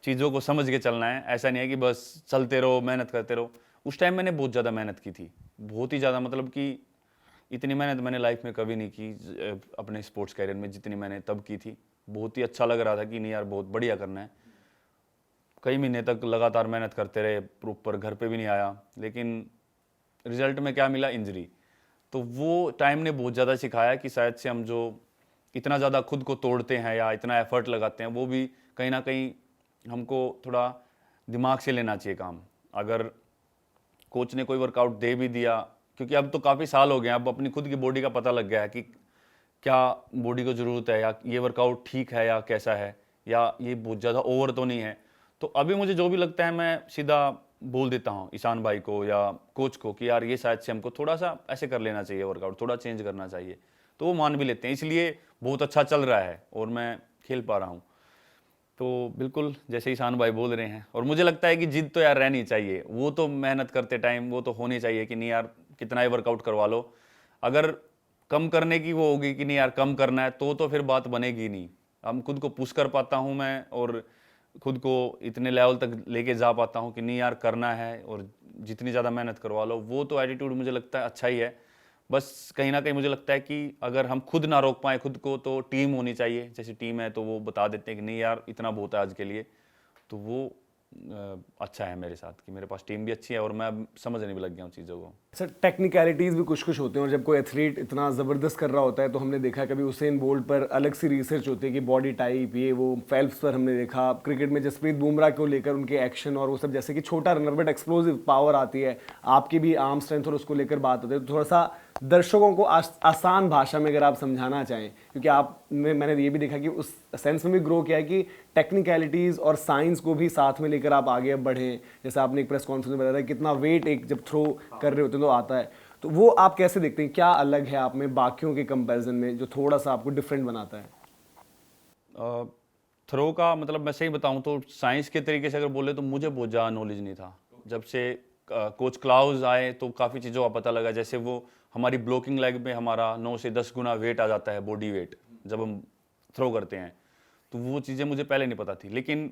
चीज़ों को समझ के चलना है। ऐसा नहीं है कि बस चलते रहो, मेहनत करते रहो। उस टाइम मैंने बहुत ज़्यादा मेहनत की थी, बहुत ही ज़्यादा। मतलब कि इतनी मेहनत मैंने लाइफ में कभी नहीं की अपने स्पोर्ट्स कैरियर में जितनी मैंने तब की थी। बहुत ही अच्छा लग रहा था कि नहीं यार, बहुत बढ़िया करना है। कई महीने तक लगातार मेहनत करते रहे, प्रॉपर घर पे भी नहीं आया। लेकिन रिजल्ट में क्या मिला? इंजरी। तो वो टाइम ने बहुत ज़्यादा सिखाया कि शायद से हम जो इतना ज़्यादा खुद को तोड़ते हैं या इतना एफर्ट लगाते हैं, वो भी कहीं ना कहीं हमको थोड़ा दिमाग से लेना चाहिए काम। अगर कोच ने कोई वर्कआउट दे भी दिया, क्योंकि अब तो काफ़ी साल हो गए हैं, अब अपनी खुद की बॉडी का पता लग गया है कि क्या बॉडी को ज़रूरत है, या ये वर्कआउट ठीक है या कैसा है, या ये बहुत ज़्यादा ओवर तो नहीं है। तो अभी मुझे जो भी लगता है मैं सीधा बोल देता हूँ ईशान भाई को या कोच को कि यार ये शायद से हमको थोड़ा सा ऐसे कर लेना चाहिए, वर्कआउट थोड़ा चेंज करना चाहिए। तो वो मान भी लेते हैं, इसलिए बहुत अच्छा चल रहा है और मैं खेल पा रहा हूँ। तो बिल्कुल जैसे ईशान भाई बोल रहे हैं, और मुझे लगता है कि जिद तो यार रहनी चाहिए। वो तो मेहनत करते टाइम वो तो होनी चाहिए कि नहीं यार, कितना ही वर्कआउट करवा लो। अगर कम करने की वो होगी कि नहीं यार कम करना है, तो फिर बात बनेगी नहीं। हम खुद को पुश कर पाता हूँ मैं, और खुद को इतने लेवल तक लेके जा पाता हूँ कि नहीं यार करना है, और जितनी ज़्यादा मेहनत करवा लो। वो तो एटीट्यूड मुझे लगता है अच्छा ही है। बस कहीं ना कहीं मुझे लगता है कि अगर हम खुद ना रोक पाए खुद को, तो टीम होनी चाहिए। जैसे टीम है तो वो बता देते हैं कि नहीं यार इतना बहुत है आज के लिए। तो वो अच्छा है मेरे साथ कि मेरे पास टीम भी अच्छी है और मैं अब समझने भी लग गया हूँ चीज़ों को। सर, टेक्निकलिटीज़ भी कुछ कुछ होते हैं, और जब कोई एथलीट इतना ज़बरदस्त कर रहा होता है तो हमने देखा कभी उसेन बोल्ट पर अलग सी रिसर्च होती है कि बॉडी टाइप ये वो। फेल्प्स पर हमने देखा, क्रिकेट में जसप्रीत बुमराह को लेकर उनके एक्शन और वो सब, जैसे कि छोटा रनर बट एक्सप्लोसिव पावर आती है। आपकी भी आर्म स्ट्रेंथ और उसको लेकर बात होती है। तो थोड़ा सा दर्शकों को आसान भाषा में अगर आप समझाना चाहें, क्योंकि मैंने ये भी देखा कि उस सेंस में भी ग्रो किया है कि टेक्निकलिटीज़ और साइंस को भी साथ में लेकर आप आगे बढ़ें। जैसे आपने एक प्रेस कॉन्फ्रेंस में बताया था कितना वेट एक जब थ्रो कर रहे होते हैं तो आता है। तो वो आप कैसे देखते हैं, क्या अलग है आप में बाकियों के कंपैरिजन में जो थोड़ा सा आपको डिफरेंट बनाता है? थ्रो का मतलब मैं सही बताऊं तो साइंस के तरीके से अगर बोले तो मुझे बहुत ज़्यादा नॉलेज नहीं था। जब से कोच क्लाउज आए तो काफ़ी चीज़ों का पता लगा। जैसे वो हमारी ब्लॉकिंग लेग में हमारा 9 से 10 गुना वेट आ जाता है, बॉडी वेट, जब हम थ्रो करते हैं। तो वो चीज़ें मुझे पहले नहीं पता थी, लेकिन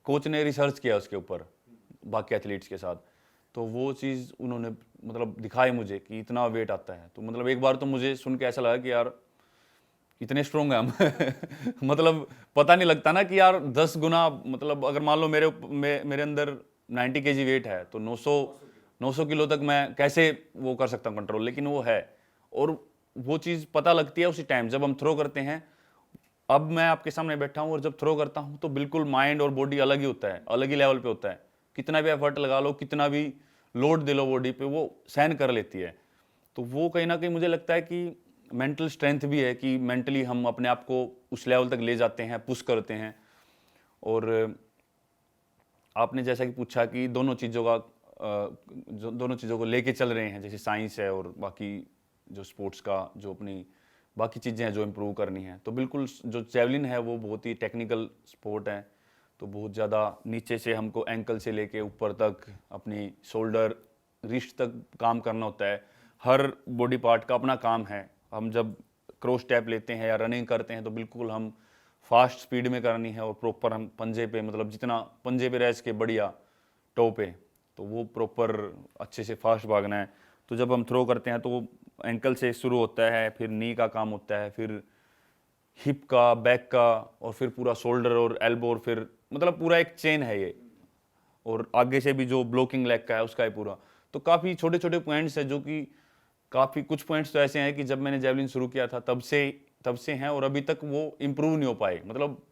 कोच ने रिसर्च किया उसके ऊपर बाकी एथलीट्स के साथ। तो वो चीज़ उन्होंने मतलब दिखाई मुझे कि इतना वेट आता है। तो मतलब एक बार तो मुझे सुन के ऐसा लगा कि यार इतने स्ट्रोंग हैं हम मतलब पता नहीं लगता ना कि यार 10 गुना, मतलब अगर मान लो मेरे अंदर 90 kg वेट है तो 900 किलो तक मैं कैसे वो कर सकता हूँ कंट्रोल, लेकिन वो है। और वो चीज़ पता लगती है उसी टाइम जब हम थ्रो करते हैं। अब मैं आपके सामने बैठा हूँ और जब थ्रो करता हूँ तो बिल्कुल माइंड और बॉडी अलग ही होता है, अलग ही लेवल पे होता है। कितना भी एफर्ट लगा लो, कितना भी लोड दे लो बॉडी पे, वो सहन कर लेती है। तो वो कहीं ना कहीं मुझे लगता है कि मेंटल स्ट्रेंथ भी है कि मेंटली हम अपने आप को उस लेवल तक ले जाते हैं, पुश करते हैं। और आपने जैसा कि पूछा कि दोनों चीज़ों को लेके चल रहे हैं, जैसे साइंस है और बाकी जो स्पोर्ट्स का जो अपनी बाकी चीज़ें हैं जो इम्प्रूव करनी है। तो बिल्कुल जो जेवलिन है वो बहुत ही टेक्निकल स्पोर्ट है। तो बहुत ज़्यादा नीचे से हमको एंकल से लेके ऊपर तक अपनी शोल्डर रिस्ट तक काम करना होता है। हर बॉडी पार्ट का अपना काम है। हम जब क्रॉस स्टेप लेते हैं या रनिंग करते हैं तो बिल्कुल हम फास्ट स्पीड में करनी है और प्रॉपर हम पंजे पे, मतलब जितना पंजे पे रह सके बढ़िया टो पे, तो वो प्रॉपर अच्छे से फास्ट भागना है। तो जब हम थ्रो करते हैं तो वो एंकल से शुरू होता है, फिर नी का काम होता है, फिर हिप का, बैक का, और फिर पूरा शोल्डर और एल्बो, और फिर मतलब पूरा एक चेन है ये, और आगे से भी जो ब्लॉकिंग लेग का है उसका है पूरा। तो काफ़ी छोटे छोटे पॉइंट्स हैं जो कि काफ़ी कुछ पॉइंट्स तो ऐसे हैं कि जब मैंने जेवलिन शुरू किया था तब से हैं, और अभी तक वो इम्प्रूव नहीं हो पाए, मतलब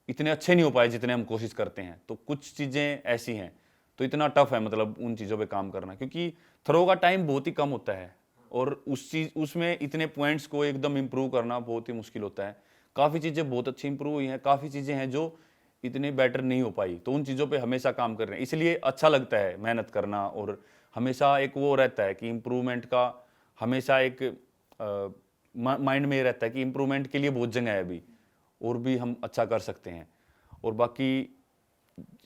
इतने अच्छे नहीं हो पाए जितने हम कोशिश करते हैं। तो कुछ चीज़ें ऐसी हैं, तो इतना टफ है मतलब उन चीज़ों पे काम करना, क्योंकि थ्रो का टाइम बहुत ही कम होता है, और उसमें इतने पॉइंट्स को एकदम इम्प्रूव करना बहुत ही मुश्किल होता है। काफ़ी चीज़ें बहुत अच्छी इंप्रूव हुई हैं, काफ़ी चीज़ें हैं जो इतनी बेटर नहीं हो पाई, तो उन चीज़ों पे हमेशा काम कर रहे हैं। इसलिए अच्छा लगता है मेहनत करना, और हमेशा एक वो रहता है कि इम्प्रूवमेंट का हमेशा एक माइंड में ये रहता है कि इम्प्रूवमेंट के लिए बहुत जगह है अभी, और भी हम अच्छा कर सकते हैं। और बाकी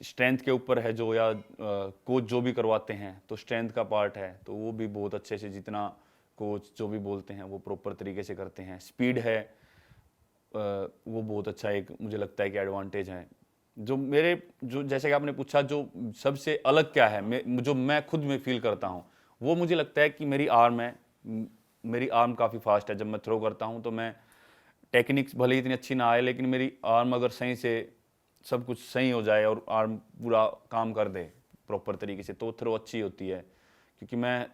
स्ट्रेंथ के ऊपर है जो, या कोच जो भी करवाते हैं तो स्ट्रेंथ का पार्ट है, तो वो भी बहुत अच्छे से, जितना कोच जो भी बोलते हैं वो प्रॉपर तरीके से करते हैं। स्पीड है, वो बहुत अच्छा एक मुझे लगता है कि एडवांटेज है। जो जैसे कि आपने पूछा जो सबसे अलग क्या है, जो मैं खुद में फील करता हूँ, वो मुझे लगता है कि मेरी आर्म है। मेरी आर्म काफ़ी फास्ट है। जब मैं थ्रो करता हूँ तो मैं टेक्निक्स भले ही इतनी अच्छी ना आए, लेकिन मेरी आर्म अगर सही से सब कुछ सही हो जाए और आर्म पूरा काम कर दे प्रॉपर तरीके से, तो थ्रो अच्छी होती है। क्योंकि मैं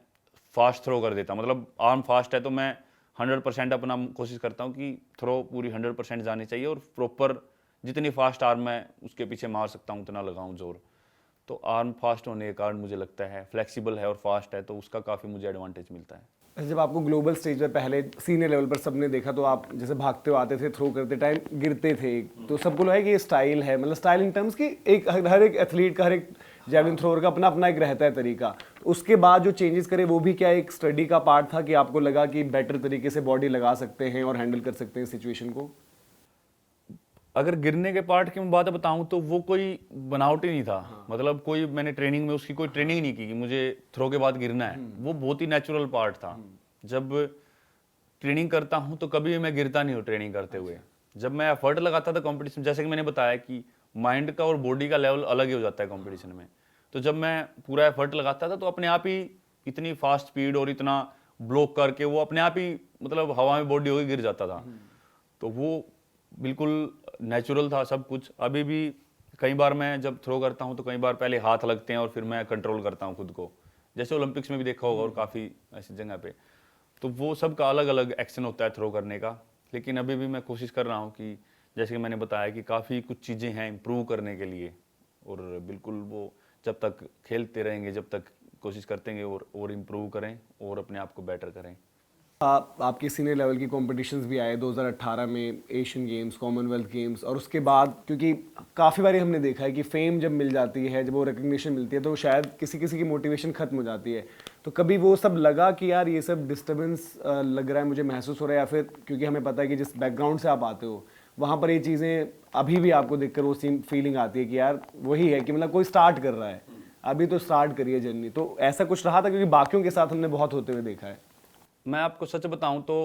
फास्ट थ्रो कर देता हूँ, मतलब आर्म फास्ट है तो मैं 100% अपना कोशिश करता हूँ कि थ्रो पूरी 100% जानी चाहिए, और प्रॉपर जितनी फास्ट आर्म मैं उसके पीछे मार सकता हूँ उतना लगाऊँ जोर। तो आर्म फास्ट होने के कारण मुझे लगता है, फ्लेक्सिबल है और फास्ट है, तो उसका काफ़ी मुझे एडवांटेज मिलता है। जब आपको ग्लोबल स्टेज पे पहले सीनियर लेवल पर सबने देखा, तो आप जैसे भागते हुए आते थे, थ्रो करते टाइम गिरते थे, तो सबको लगा कि ये स्टाइल है, मतलब स्टाइल इन टर्म्स की एक हर एक एथलीट का, हर एक जैवलिन थ्रोअर का अपना अपना एक रहता है तरीका। उसके बाद जो चेंजेस करे वो भी क्या एक स्टडी का पार्ट था कि आपको लगा कि बेटर तरीके से बॉडी लगा सकते हैं और हैंडल कर सकते हैं सिचुएशन को? अगर गिरने के पार्ट की मैं बात बताऊं तो वो कोई बनावट ही नहीं था। मतलब कोई मैंने ट्रेनिंग में उसकी कोई ट्रेनिंग नहीं की कि मुझे थ्रो के बाद गिरना है। वो बहुत ही नेचुरल पार्ट था। जब ट्रेनिंग करता हूं तो कभी मैं गिरता नहीं हूं ट्रेनिंग करते हुए। जब मैं एफर्ट लगाता था कंपटीशन, जैसे कि मैंने बताया कि माइंड का और बॉडी का लेवल अलग ही हो जाता है कंपटीशन में, तो जब मैं पूरा एफर्ट लगाता था तो अपने आप ही इतनी फास्ट स्पीड और इतना ब्लॉक करके वो अपने आप ही मतलब हवा में बॉडी होकर गिर जाता था। तो वो बिल्कुल नेचुरल था सब कुछ। अभी भी कई बार मैं जब थ्रो करता हूं तो कई बार पहले हाथ लगते हैं और फिर मैं कंट्रोल करता हूं खुद को, जैसे ओलंपिक्स में भी देखा होगा और काफ़ी ऐसी जगह पे। तो वो सब का अलग अलग एक्शन होता है थ्रो करने का। लेकिन अभी भी मैं कोशिश कर रहा हूँ कि जैसे कि मैंने बताया कि काफ़ी कुछ चीज़ें हैं इम्प्रूव करने के लिए, और बिल्कुल वो जब तक खेलते रहेंगे, जब तक कोशिश करते हैं और इम्प्रूव करें और अपने आप को बेटर करें। आपके सीनियर लेवल की कॉम्पिटिशन्स भी आए 2018 में, एशियन गेम्स, कॉमनवेल्थ गेम्स, और उसके बाद क्योंकि काफ़ी बारी हमने देखा है कि फेम जब मिल जाती है, जब वो रिकग्निशन मिलती है, तो शायद किसी किसी की मोटिवेशन खत्म हो जाती है। तो कभी वो सब लगा कि यार ये सब डिस्टर्बेंस लग रहा है, मुझे महसूस हो रहा है, या फिर क्योंकि हमें पता है कि जिस बैकग्राउंड से आप आते हो वहाँ पर ये चीज़ें अभी भी आपको देखकर वो फीलिंग आती है कि यार वही है कि मतलब कोई स्टार्ट कर रहा है, अभी तो स्टार्ट करिए जर्नी। तो ऐसा कुछ रहा था? क्योंकि बाकियों के साथ हमने बहुत होते हुए देखा है। मैं आपको सच बताऊं तो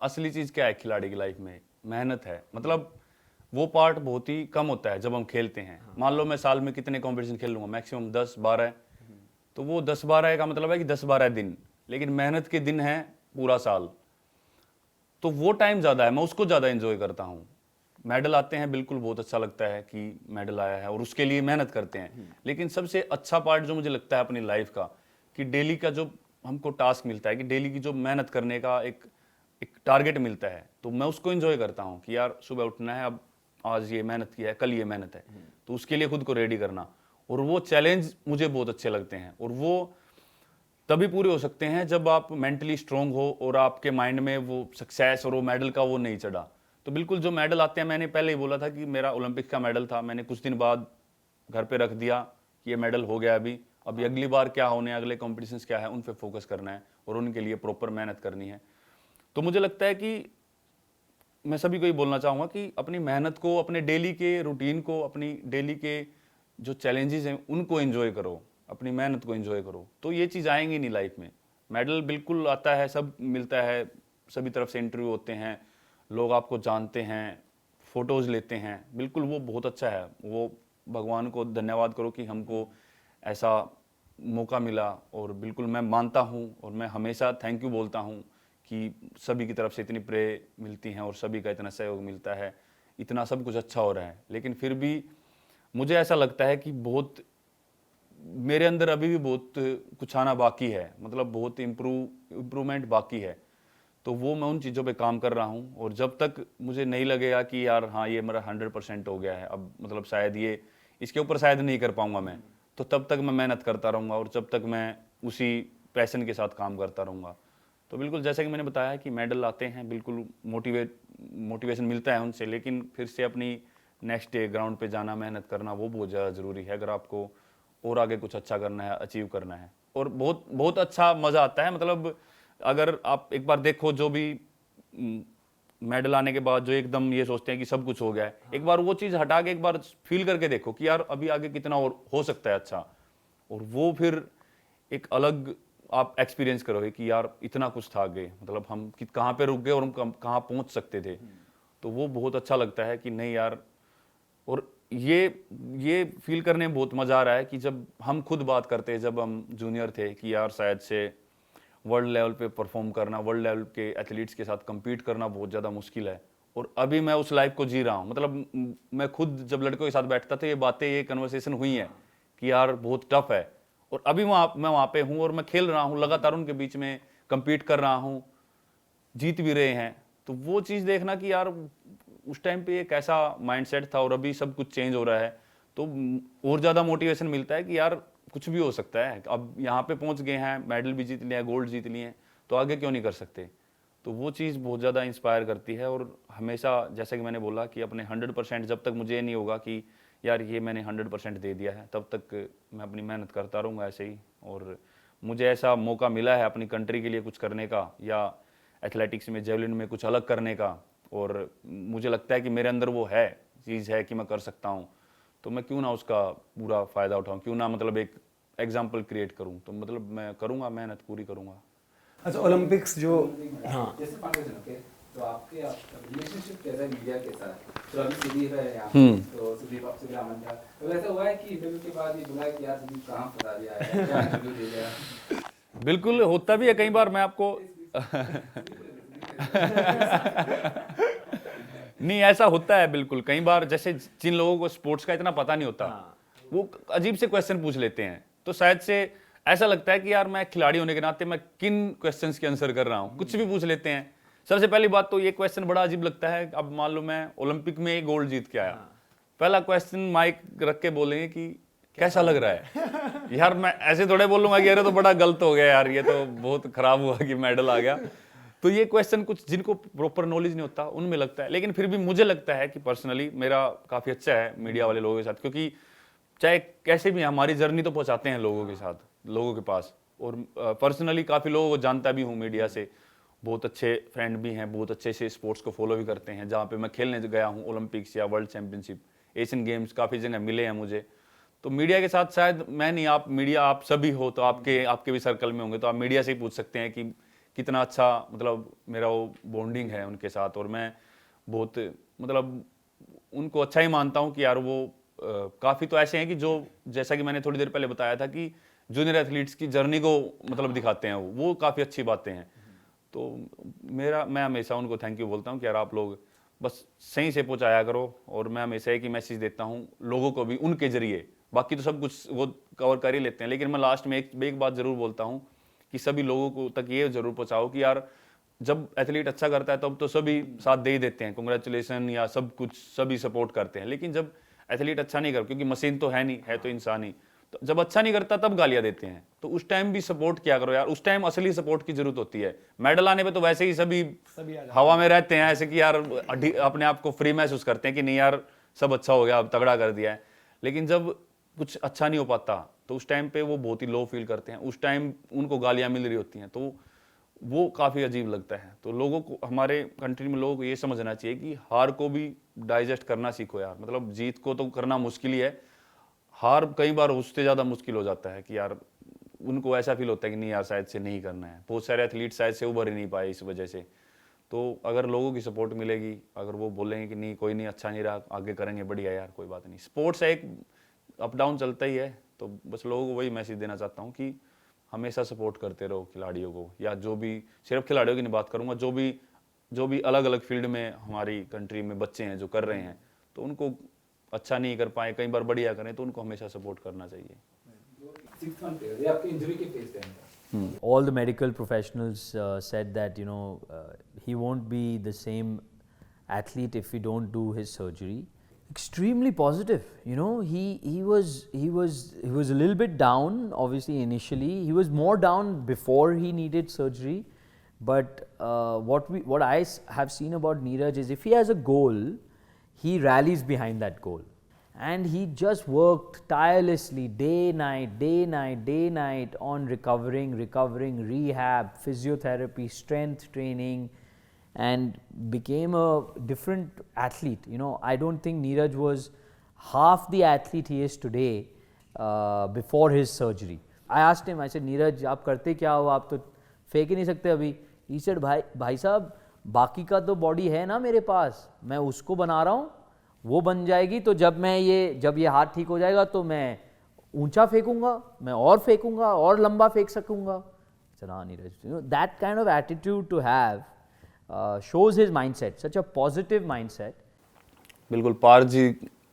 असली चीज़ क्या है खिलाड़ी की लाइफ में? मेहनत है। मतलब वो पार्ट बहुत ही कम होता है जब हम खेलते हैं। मान लो मैं साल में कितने कंपटीशन खेल लूँगा, मैक्सिमम 10-12, तो वो 10-12 का मतलब है कि 10-12 दिन, लेकिन मेहनत के दिन हैं पूरा साल। तो वो टाइम ज़्यादा है, मैं उसको ज़्यादा एंजॉय करता हूँ। मेडल आते हैं, बिल्कुल बहुत अच्छा लगता है कि मेडल आया है और उसके लिए मेहनत करते हैं। लेकिन सबसे अच्छा पार्ट जो मुझे लगता है अपनी लाइफ का, कि डेली का जो हमको टास्क मिलता है, कि डेली की जो मेहनत करने का एक टारगेट मिलता है, तो मैं उसको एंजॉय करता हूँ कि यार सुबह उठना है, अब आज ये मेहनत किया है, कल ये मेहनत है, तो उसके लिए खुद को रेडी करना। और वो चैलेंज मुझे बहुत अच्छे लगते हैं, और वो तभी पूरे हो सकते हैं जब आप मेंटली स्ट्रांग हो और आपके माइंड में वो सक्सेस और वो मेडल का वो नहीं चढ़ा। तो बिल्कुल जो मेडल आते हैं, मैंने पहले ही बोला था कि मेरा ओलंपिक का मेडल था, मैंने कुछ दिन बाद घर पे रख दिया कि ये मेडल हो गया। अभी अगली बार क्या होने, अगले कॉम्पिटिशन्स क्या है, उन पे फोकस करना है और उनके लिए प्रॉपर मेहनत करनी है। तो मुझे लगता है कि मैं सभी को ये बोलना चाहूँगा कि अपनी मेहनत को, अपने डेली के रूटीन को, अपनी डेली के जो चैलेंजेस हैं उनको एंजॉय करो, अपनी मेहनत को एंजॉय करो, तो ये चीज़ आएंगी नहीं लाइफ में। मेडल बिल्कुल आता है, सब मिलता है, सभी तरफ से इंटरव्यू होते हैं, लोग आपको जानते हैं, फ़ोटोज़ लेते हैं, बिल्कुल वो बहुत अच्छा है। वो भगवान को धन्यवाद करो कि हमको ऐसा मौका मिला, और बिल्कुल मैं मानता हूँ और मैं हमेशा थैंक यू बोलता हूँ कि सभी की तरफ से इतनी प्रे मिलती हैं और सभी का इतना सहयोग मिलता है, इतना सब कुछ अच्छा हो रहा है, लेकिन फिर भी मुझे ऐसा लगता है कि बहुत मेरे अंदर अभी भी बहुत कुछ आना बाकी है, मतलब बहुत इम्प्रूवमेंट बाकी है। तो वो मैं उन चीज़ों पे काम कर रहा हूँ, और जब तक मुझे नहीं लगेगा कि यार हाँ ये मेरा 100% हो गया है, अब मतलब शायद ये इसके ऊपर शायद नहीं कर पाऊँगा मैं, तो तब तक मैं मेहनत करता रहूँगा और जब तक मैं उसी पैशन के साथ काम करता रहूँगा। तो बिल्कुल जैसा कि मैंने बताया कि मेडल आते हैं, बिल्कुल मोटिवेशन मिलता है उनसे, लेकिन फिर से अपनी नेक्स्ट डे ग्राउंड पे जाना, मेहनत करना, वो बहुत ज़्यादा ज़रूरी है अगर आपको और आगे कुछ अच्छा करना है, अचीव करना है। और बहुत बहुत अच्छा मज़ा आता है, मतलब अगर आप एक बार देखो जो भी मेडल आने के बाद जो एकदम ये सोचते हैं कि सब कुछ हो गया है, एक बार वो चीज़ हटा के एक बार फील करके देखो कि यार अभी आगे कितना और हो सकता है अच्छा, और वो फिर एक अलग आप एक्सपीरियंस करोगे कि यार इतना कुछ था आगे, मतलब हम कहाँ पे रुक गए और हम कहाँ पहुँच सकते थे। तो वो बहुत अच्छा लगता है कि नहीं यार। और ये फील करने में बहुत मज़ा आ रहा है कि जब हम खुद बात करते हैं, जब हम जूनियर थे, कि यार शायद से वर्ल्ड लेवल पे परफॉर्म करना, वर्ल्ड लेवल के एथलीट्स के साथ compete करना बहुत ज़्यादा मुश्किल है, और अभी मैं उस लाइफ को जी रहा हूँ। मतलब मैं खुद जब लड़कों के साथ बैठता था, ये बातें, ये कन्वर्सेशन हुई हैं कि यार बहुत टफ है, और अभी मैं वहाँ पे हूँ और मैं खेल रहा हूँ लगातार, उनके बीच में compete कर रहा हूँ, जीत भी रहे हैं। तो वो चीज़ देखना कि यार उस टाइम पे एक ऐसा माइंडसेट था और अभी सब कुछ चेंज हो रहा है, तो और ज़्यादा मोटिवेशन मिलता है कि यार कुछ भी हो सकता है। अब यहाँ पे पहुँच गए हैं, मेडल भी जीत लिया है, गोल्ड जीत लिए हैं, तो आगे क्यों नहीं कर सकते। तो वो चीज़ बहुत ज़्यादा इंस्पायर करती है, और हमेशा जैसा कि मैंने बोला कि अपने 100%, जब तक मुझे ये नहीं होगा कि यार ये मैंने 100% दे दिया है, तब तक मैं अपनी मेहनत करता रहूँगा ऐसे ही। और मुझे ऐसा मौका मिला है अपनी कंट्री के लिए कुछ करने का, या एथलेटिक्स में, जेवलिन में कुछ अलग करने का, और मुझे लगता है कि मेरे अंदर वो है चीज़ है कि मैं कर सकता हूँ, तो मैं क्यों ना उसका पूरा फ़ायदा उठाऊँ, क्यों ना मतलब एक एग्जाम्पल क्रिएट करूँ। तो मतलब मैं करूँगा, मेहनत पूरी करूँगा। अच्छा, ओलंपिक्स जो, हाँ, जैसे फाउंडेशन, ओके, तो आपके रिलेशनशिप कैसा है मीडिया के साथ? तो अभी सुदीप है यहाँ पे, तो सुदीप आपसे भी आमन था, तो ऐसा हुआ है कि इंटरव्यू के बाद ये बोला कि यार सुदीप कहाँ फंसा दिया है, क्या इंटरव्यू दे दिया? बिल्कुल होता भी है कई बार, मैं आपको नहीं, ऐसा होता है बिल्कुल कई बार। जैसे जिन लोगों को स्पोर्ट्स का इतना पता नहीं होता, वो अजीब से क्वेश्चन पूछ लेते हैं, तो शायद से ऐसा लगता है कि यार मैं खिलाड़ी होने के नाते मैं किन क्वेश्चंस के आंसर कर रहा हूँ, कुछ भी पूछ लेते हैं। सबसे पहली बात तो ये क्वेश्चन बड़ा अजीब लगता है। अब मान लो मैं ओलंपिक में गोल्ड जीत के आया, पहला क्वेश्चन माइक रख के बोलेंगे कि कैसा लग रहा है। यार मैं ऐसे थोड़े बोलूंगा कि यार तो बड़ा गलत हो गया यार, ये तो बहुत खराब हुआ कि मेडल आ गया। तो ये क्वेश्चन कुछ जिनको प्रॉपर नॉलेज नहीं होता उनमें लगता है, लेकिन फिर भी मुझे लगता है कि पर्सनली मेरा काफ़ी अच्छा है मीडिया वाले लोगों के साथ, क्योंकि चाहे कैसे भी हमारी जर्नी तो पहुंचाते हैं लोगों के साथ, लोगों के पास। और पर्सनली काफ़ी लोगों को जानता भी हूँ मीडिया से, बहुत अच्छे फ्रेंड भी हैं, बहुत अच्छे से स्पोर्ट्स को फॉलो भी करते हैं। जहाँ पे मैं खेलने गया हूँ, ओलंपिक्स या वर्ल्ड चैंपियनशिप, एशियन गेम्स, काफ़ी जगह मिले हैं मुझे। तो मीडिया के साथ शायद मैं नहीं, आप मीडिया, आप सभी हो, तो आपके भी सर्कल में होंगे, तो आप मीडिया से ही पूछ सकते हैं कि कितना अच्छा मतलब मेरा वो बॉन्डिंग है उनके साथ। और मैं बहुत मतलब उनको अच्छा ही मानता हूँ कि यार वो काफ़ी तो ऐसे हैं कि जो, जैसा कि मैंने थोड़ी देर पहले बताया था कि जूनियर एथलीट्स की जर्नी को मतलब दिखाते हैं, वो काफ़ी अच्छी बातें हैं। तो मैं हमेशा उनको थैंक यू बोलता हूँ कि यार आप लोग बस सही से पहुँचाया करो। और मैं हमेशा एक ही मैसेज देता हूँ लोगों को भी उनके जरिए, बाकी तो सब कुछ वो कवर कर ही लेते हैं, लेकिन मैं लास्ट में एक बात ज़रूर बोलता हूँ कि सभी लोगों को तक ये ज़रूर पहुँचाओ कि यार जब एथलीट अच्छा करता है तब तो सभी साथ दे ही देते हैं, कांग्रेचुलेसन या सब कुछ, सभी सपोर्ट करते हैं। लेकिन जब एथलीट अच्छा नहीं कर, क्योंकि मशीन तो है नहीं, है तो इंसान ही, तो जब अच्छा नहीं करता तब गालियां देते हैं। तो उस टाइम भी सपोर्ट किया करो यार, उस टाइम असली सपोर्ट की जरूरत होती है। मेडल आने पे तो वैसे ही सभी हवा में रहते हैं, ऐसे कि यार अपने आप को फ्री महसूस करते हैं कि नहीं यार सब अच्छा हो गया, अब तगड़ा कर दिया है। लेकिन जब कुछ अच्छा नहीं हो पाता तो उस टाइम पे वो बहुत ही लो फील करते हैं, उस टाइम उनको गालियां मिल रही होती हैं, तो वो काफ़ी अजीब लगता है। तो लोगों को, हमारे कंट्री में लोगों को ये समझना चाहिए कि हार को भी डाइजेस्ट करना सीखो यार। मतलब जीत को तो करना मुश्किल ही है, हार कई बार उससे ज़्यादा मुश्किल हो जाता है कि यार उनको ऐसा फील होता है कि नहीं यार शायद से नहीं करना है। बहुत सारे एथलीट शायद से उभर ही नहीं पाए इस वजह से। तो अगर लोगों की सपोर्ट मिलेगी, अगर वो बोलेंगे कि नहीं कोई नहीं अच्छा नहीं रहा, आगे करेंगे, बढ़िया यार कोई बात नहीं। स्पोर्ट्स है, एक अप डाउन चलता ही है। तो बस लोगों को वही मैसेज देना चाहता हूँ कि हमेशा सपोर्ट करते रहो खिलाड़ियों को, या जो भी, सिर्फ खिलाड़ियों की नहीं बात करूँगा, जो भी अलग अलग फील्ड में हमारी कंट्री में बच्चे हैं जो कर रहे हैं, तो उनको अच्छा नहीं कर पाए, कई बार बढ़िया करें, तो उनको हमेशा सपोर्ट करना चाहिए। 6th month पे, ये आपकी इंजरी के फेज टाइम था। All the medical professionals said that he won't be the same athlete if we don't do his surgery. Extremely positive. He was a little bit down. Obviously, initially he was more down before he needed surgery. But what I have seen about Neeraj is if he has a goal, he rallies behind that goal. And he just worked tirelessly day night on recovering, rehab, physiotherapy, strength training, and became a different athlete. I don't think Neeraj was half the athlete he is today before his surgery. I asked him, I said, Neeraj, आप करते क्या हो, आप तो फेंक ही नहीं सकते अभी। He said, भाई साहब, बाकी का तो बॉडी है ना मेरे पास, मैं उसको बना रहा हूँ, वो बन जाएगी तो जब ये हाथ ठीक हो जाएगा तो मैं ऊंचा फेंकूंगा, मैं और फेंकूंगा और लंबा फेंक सकूंगा। हाँ Neeraj, that kind of attitude to have shows his mindset, such a positive mindset. बिल्कुल, पार्थ जी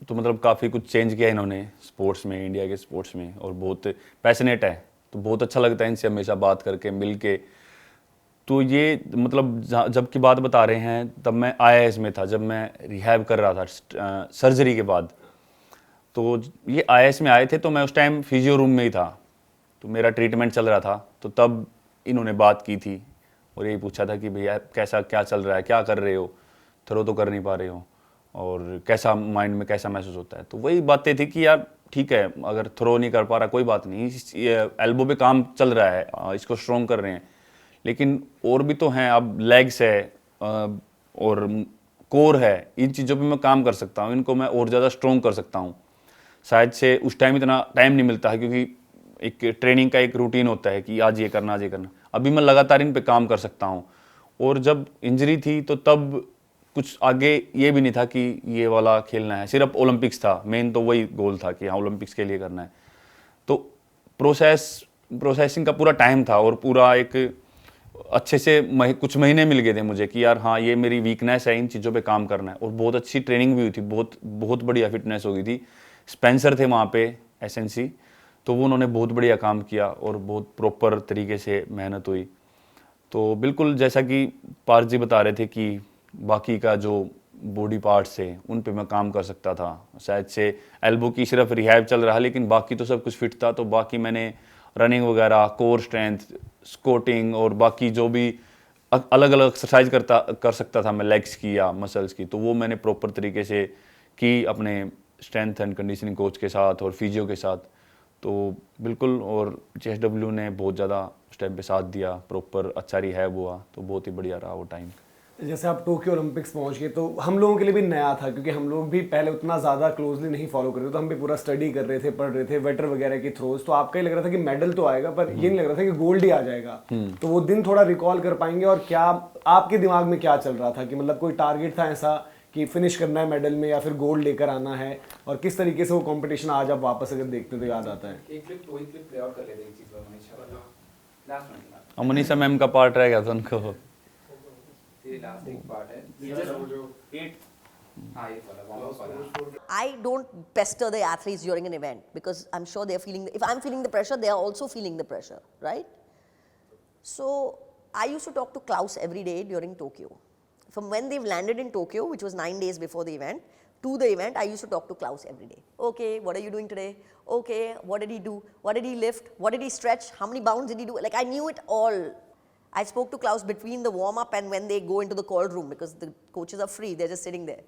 तो मतलब काफ़ी कुछ चेंज किया इन्होंने स्पोर्ट्स में, इंडिया के स्पोर्ट्स में, और बहुत पैशनेट है, तो बहुत अच्छा लगता है इनसे हमेशा बात करके, मिल के। तो ये मतलब जब की बात बता रहे हैं, तब मैं IIS में था, जब मैं रिहैब कर रहा था सर्जरी के बाद। तो ये IIS में आए थे, तो मैं उस टाइम फिजियो रूम में ही था, तो मेरा ट्रीटमेंट चल रहा था, तो तब इन्होंने बात की थी और यही पूछा था कि भैया कैसा क्या चल रहा है, क्या कर रहे हो, थ्रो तो कर नहीं पा रहे हो, और कैसा माइंड में कैसा महसूस होता है। तो वही बातें थी कि यार ठीक है, अगर थ्रो नहीं कर पा रहा कोई बात नहीं, एल्बो पे काम चल रहा है, इसको स्ट्रॉन्ग कर रहे हैं, लेकिन और भी तो हैं, अब लेग्स है और कोर है, इन चीज़ों पे मैं काम कर सकता हूँ, इनको मैं और ज़्यादा स्ट्रॉन्ग कर सकता हूँ। शायद से उस टाइम इतना टाइम नहीं मिलता है, क्योंकि एक ट्रेनिंग का एक रूटीन होता है कि आज ये करना, आज ये करना। अभी मैं लगातार इन पे काम कर सकता हूँ। और जब इंजरी थी तो तब कुछ आगे ये भी नहीं था कि ये वाला खेलना है, सिर्फ ओलंपिक्स था, मेन तो वही गोल था कि हाँ ओलंपिक्स के लिए करना है। तो प्रोसेसिंग का पूरा टाइम था, और पूरा एक अच्छे से कुछ महीने मिल गए थे मुझे कि यार हाँ ये मेरी वीकनेस है, इन चीज़ों पे काम करना है। और बहुत अच्छी ट्रेनिंग भी हुई थी, बहुत बढ़िया फिटनेस हो गई थी। स्पेंसर थे वहाँ पे SNC, तो वो उन्होंने बहुत बढ़िया काम किया और बहुत प्रॉपर तरीके से मेहनत हुई। तो बिल्कुल जैसा कि पार्थ जी बता रहे थे कि बाकी का जो बॉडी पार्ट्स है उन पे मैं काम कर सकता था। शायद से एल्बो की सिर्फ रिहैब चल रहा, लेकिन बाकी तो सब कुछ फिट था। तो बाकी मैंने रनिंग वगैरह, कोर स्ट्रेंथ, स्क्वाटिंग और बाकी जो भी अलग अलग एक्सरसाइज कर सकता था मैं, लेग्स की या मसल्स की, तो वो मैंने प्रॉपर तरीके से की अपने स्ट्रेंथ एंड कंडीशनिंग कोच के साथ और फिजियो के साथ। तो बिल्कुल, और JSW ने बहुत ज़्यादा उस टाइम पे साथ दिया, प्रॉपर अच्छा रिहैब हुआ, तो बहुत ही बढ़िया रहा वो टाइम। जैसे आप टोक्यो ओलंपिक्स पहुंच गए, तो हम लोगों के लिए भी नया था, क्योंकि हम लोग भी पहले उतना ज़्यादा क्लोजली नहीं फॉलो कर रहे थे, तो हम भी पूरा स्टडी कर रहे थे, पढ़ रहे थे वेटर वगैरह की थ्रोज। तो आपका ही लग रहा था कि मेडल तो आएगा, पर ये नहीं लग रहा था कि गोल्ड ही आ जाएगा। तो वो दिन थोड़ा रिकॉल कर पाएंगे, और क्या आपके दिमाग में क्या चल रहा था कि मतलब कोई टारगेट था ऐसा कि फिनिश करना है मेडल में या फिर गोल्ड लेकर आना है, और किस तरीके से वो कंपटीशन आज आप वापस अगर देखते तो याद आता है? एक क्लिप प्ले आउट कर लेते हैं, एक चीज मनीषा वाला लास्ट में। मनीषा मैम का पार्ट रह गया था उनको, ये लास्ट एक पार्ट है, जो 8 हां ये वाला वार्म अप वाला। I don't pester the athletes during an event because I'm sure they're feeling, if I'm feeling the pressure, they are also feeling the pressure, right? So I used to talk to Klaus every day during Tokyo. From when they've landed in Tokyo, which was 9 days before the event, to the event, I used to talk to Klaus every day. Okay, what are you doing today? Okay, what did he do? What did he lift? What did he stretch? How many bounds did he do? Like I knew it all. I spoke to Klaus between the warm-up and when they go into the call room because the coaches are free, they're just sitting there.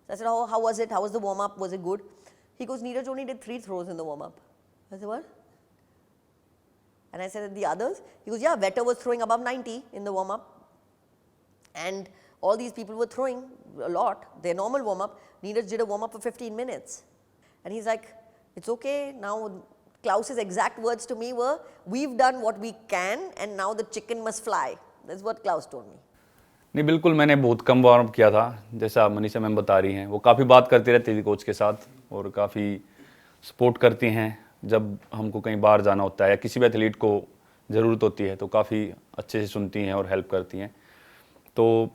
So I said, oh, how was it? How was the warm-up? Was it good? He goes, Neeraj only did 3 throws in the warm-up. I said, what? And I said, the others? He goes, yeah, Vetter was throwing above 90 in the warm-up. And all these people were throwing a lot, their normal warm-up. Neeraj did a warm-up for 15 minutes. And he's like, it's okay. Now, Klaus's exact words to me were, we've done what we can and now the chicken must fly. That's what Klaus told me. नहीं बिल्कुल, मैंने बहुत कम वार्म अप किया था, जैसा मनीषा मैम बता रही हैं। वो काफ़ी बात करती रहती थी कोच के साथ और काफ़ी सपोर्ट करती हैं जब हमको कहीं बाहर जाना होता है या किसी भी एथलीट को ज़रूरत होती है तो काफ़ी अच्छे से सुनती हैं और हेल्प करती हैं। तो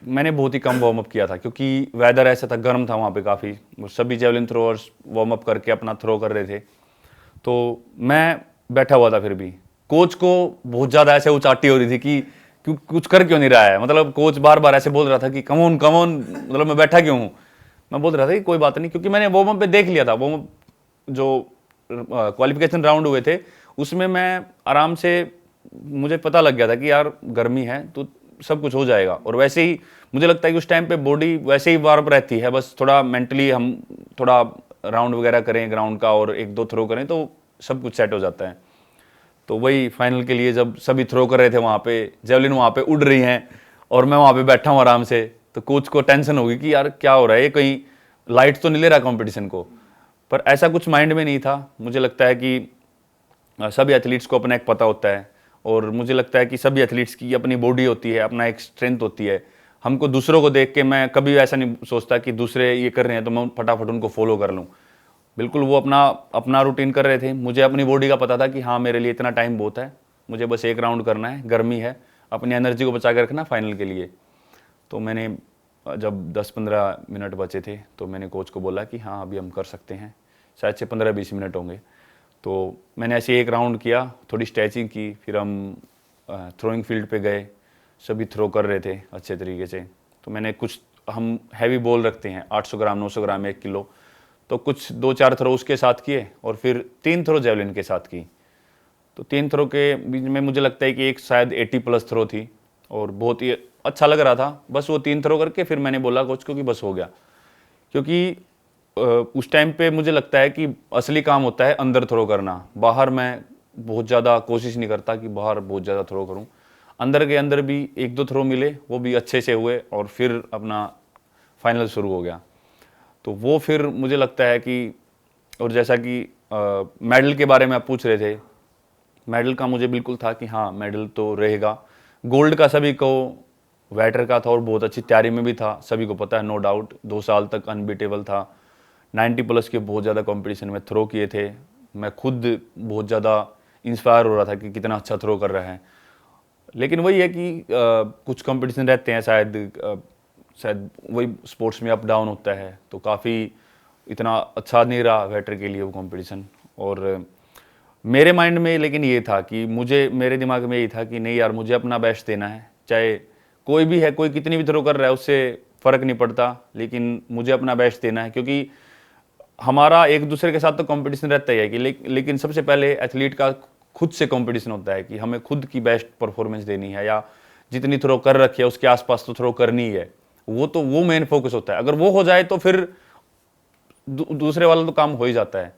मैंने बहुत ही कम वार्म अप किया था क्योंकि वेदर ऐसा था, गर्म था वहाँ पे काफ़ी, सभी जेवलिन थ्रोअर्स वार्म अप करके अपना थ्रो कर रहे थे। तो मैं बैठा हुआ था, फिर भी कोच को बहुत ज़्यादा ऐसे उचाटी हो रही थी कि कुछ कर क्यों नहीं रहा है, मतलब कोच बार बार ऐसे बोल रहा था कि कम ऑन, मतलब मैं बैठा क्यों हूँ। मैं बोल रहा था कि कोई बात नहीं, क्योंकि मैंने वार्म अप पे देख लिया था, वार्म अप जो क्वालिफिकेशन राउंड हुए थे उसमें मैं आराम से, मुझे पता लग गया था कि यार गर्मी है तो सब कुछ हो जाएगा। और वैसे ही मुझे लगता है कि उस टाइम पे बॉडी वैसे ही वार्म रहती है, बस थोड़ा मेंटली हम थोड़ा राउंड वगैरह करें ग्राउंड का और 1-2 थ्रो करें तो सब कुछ सेट हो जाता है। तो वही फाइनल के लिए जब सभी थ्रो कर रहे थे वहाँ पे, जेवलिन वहाँ पे उड़ रही हैं और मैं वहाँ पे बैठा हूँ आराम से, तो कोच को टेंशन होगी कि यार क्या हो रहा है, ये कहीं लाइट तो नहीं ले रहा कंपटीशन को। पर ऐसा कुछ माइंड में नहीं था। मुझे लगता है कि सभी एथलीट्स को अपना एक पता होता है और मुझे लगता है कि सभी एथलीट्स की अपनी बॉडी होती है, अपना एक स्ट्रेंथ होती है। हमको दूसरों को देख के मैं कभी ऐसा नहीं सोचता कि दूसरे ये कर रहे हैं तो मैं फटाफट उनको फॉलो कर लूँ। बिल्कुल वो अपना रूटीन कर रहे थे, मुझे अपनी बॉडी का पता था कि हाँ मेरे लिए इतना टाइम बहुत है, मुझे बस 1 राउंड करना है, गर्मी है, अपनी एनर्जी को बचा के रखना फाइनल के लिए। तो मैंने जब 10-15 मिनट बचे थे तो मैंने कोच को बोला कि हाँ अभी हम कर सकते हैं, शायद से 15-20 मिनट होंगे। तो मैंने ऐसे 1 राउंड किया, थोड़ी स्ट्रेचिंग की, फिर हम थ्रोइंग फील्ड पे गए, सभी थ्रो कर रहे थे अच्छे तरीके से। तो मैंने कुछ, हम हैवी बॉल रखते हैं 800 ग्राम 900 ग्राम 1 किलो, तो कुछ 2-4 थ्रो उसके साथ किए और फिर 3 थ्रो जेवलिन के साथ की। तो 3 थ्रो के बीच में मुझे लगता है कि एक शायद 80+ थ्रो थी और बहुत ही अच्छा लग रहा था। बस वो 3 थ्रो करके फिर मैंने बोला कोच को कि बस हो गया, क्योंकि उस टाइम पे मुझे लगता है कि असली काम होता है अंदर थ्रो करना। बाहर मैं बहुत ज़्यादा कोशिश नहीं करता कि बाहर बहुत ज़्यादा थ्रो करूं। अंदर के अंदर भी 1-2 थ्रो मिले, वो भी अच्छे से हुए और फिर अपना फाइनल शुरू हो गया। तो वो फिर मुझे लगता है कि, और जैसा कि मेडल के बारे में आप पूछ रहे थे, मेडल का मुझे बिल्कुल था कि हाँ मेडल तो रहेगा। गोल्ड का सभी को, वेटर का था और बहुत अच्छी तैयारी में भी था, सभी को पता है, नो डाउट। 2 साल तक अनबीटेबल था, 90+ के बहुत ज़्यादा कंपटीशन में थ्रो किए थे। मैं खुद बहुत ज़्यादा इंस्पायर हो रहा था कि कितना अच्छा थ्रो कर रहा है। लेकिन वही है कि कुछ कंपटीशन रहते हैं, शायद वही स्पोर्ट्स में अप डाउन होता है, तो काफ़ी इतना अच्छा नहीं रहा वेटर के लिए वो कंपटीशन। और मेरे माइंड में लेकिन ये था कि मेरे दिमाग में यही था कि नहीं यार, मुझे अपना बेस्ट देना है, चाहे कोई भी है, कोई कितनी भी थ्रो कर रहा है उससे फ़र्क नहीं पड़ता, लेकिन मुझे अपना बेस्ट देना है। क्योंकि हमारा एक दूसरे के साथ तो कंपटीशन रहता ही है कि लेकिन सबसे पहले एथलीट का खुद से कंपटीशन होता है कि हमें खुद की बेस्ट परफॉर्मेंस देनी है, या जितनी थ्रो कर रखी है उसके आसपास तो थ्रो करनी ही है। वो मेन फोकस होता है। अगर वो हो जाए तो फिर दूसरे वाला तो काम हो ही जाता है।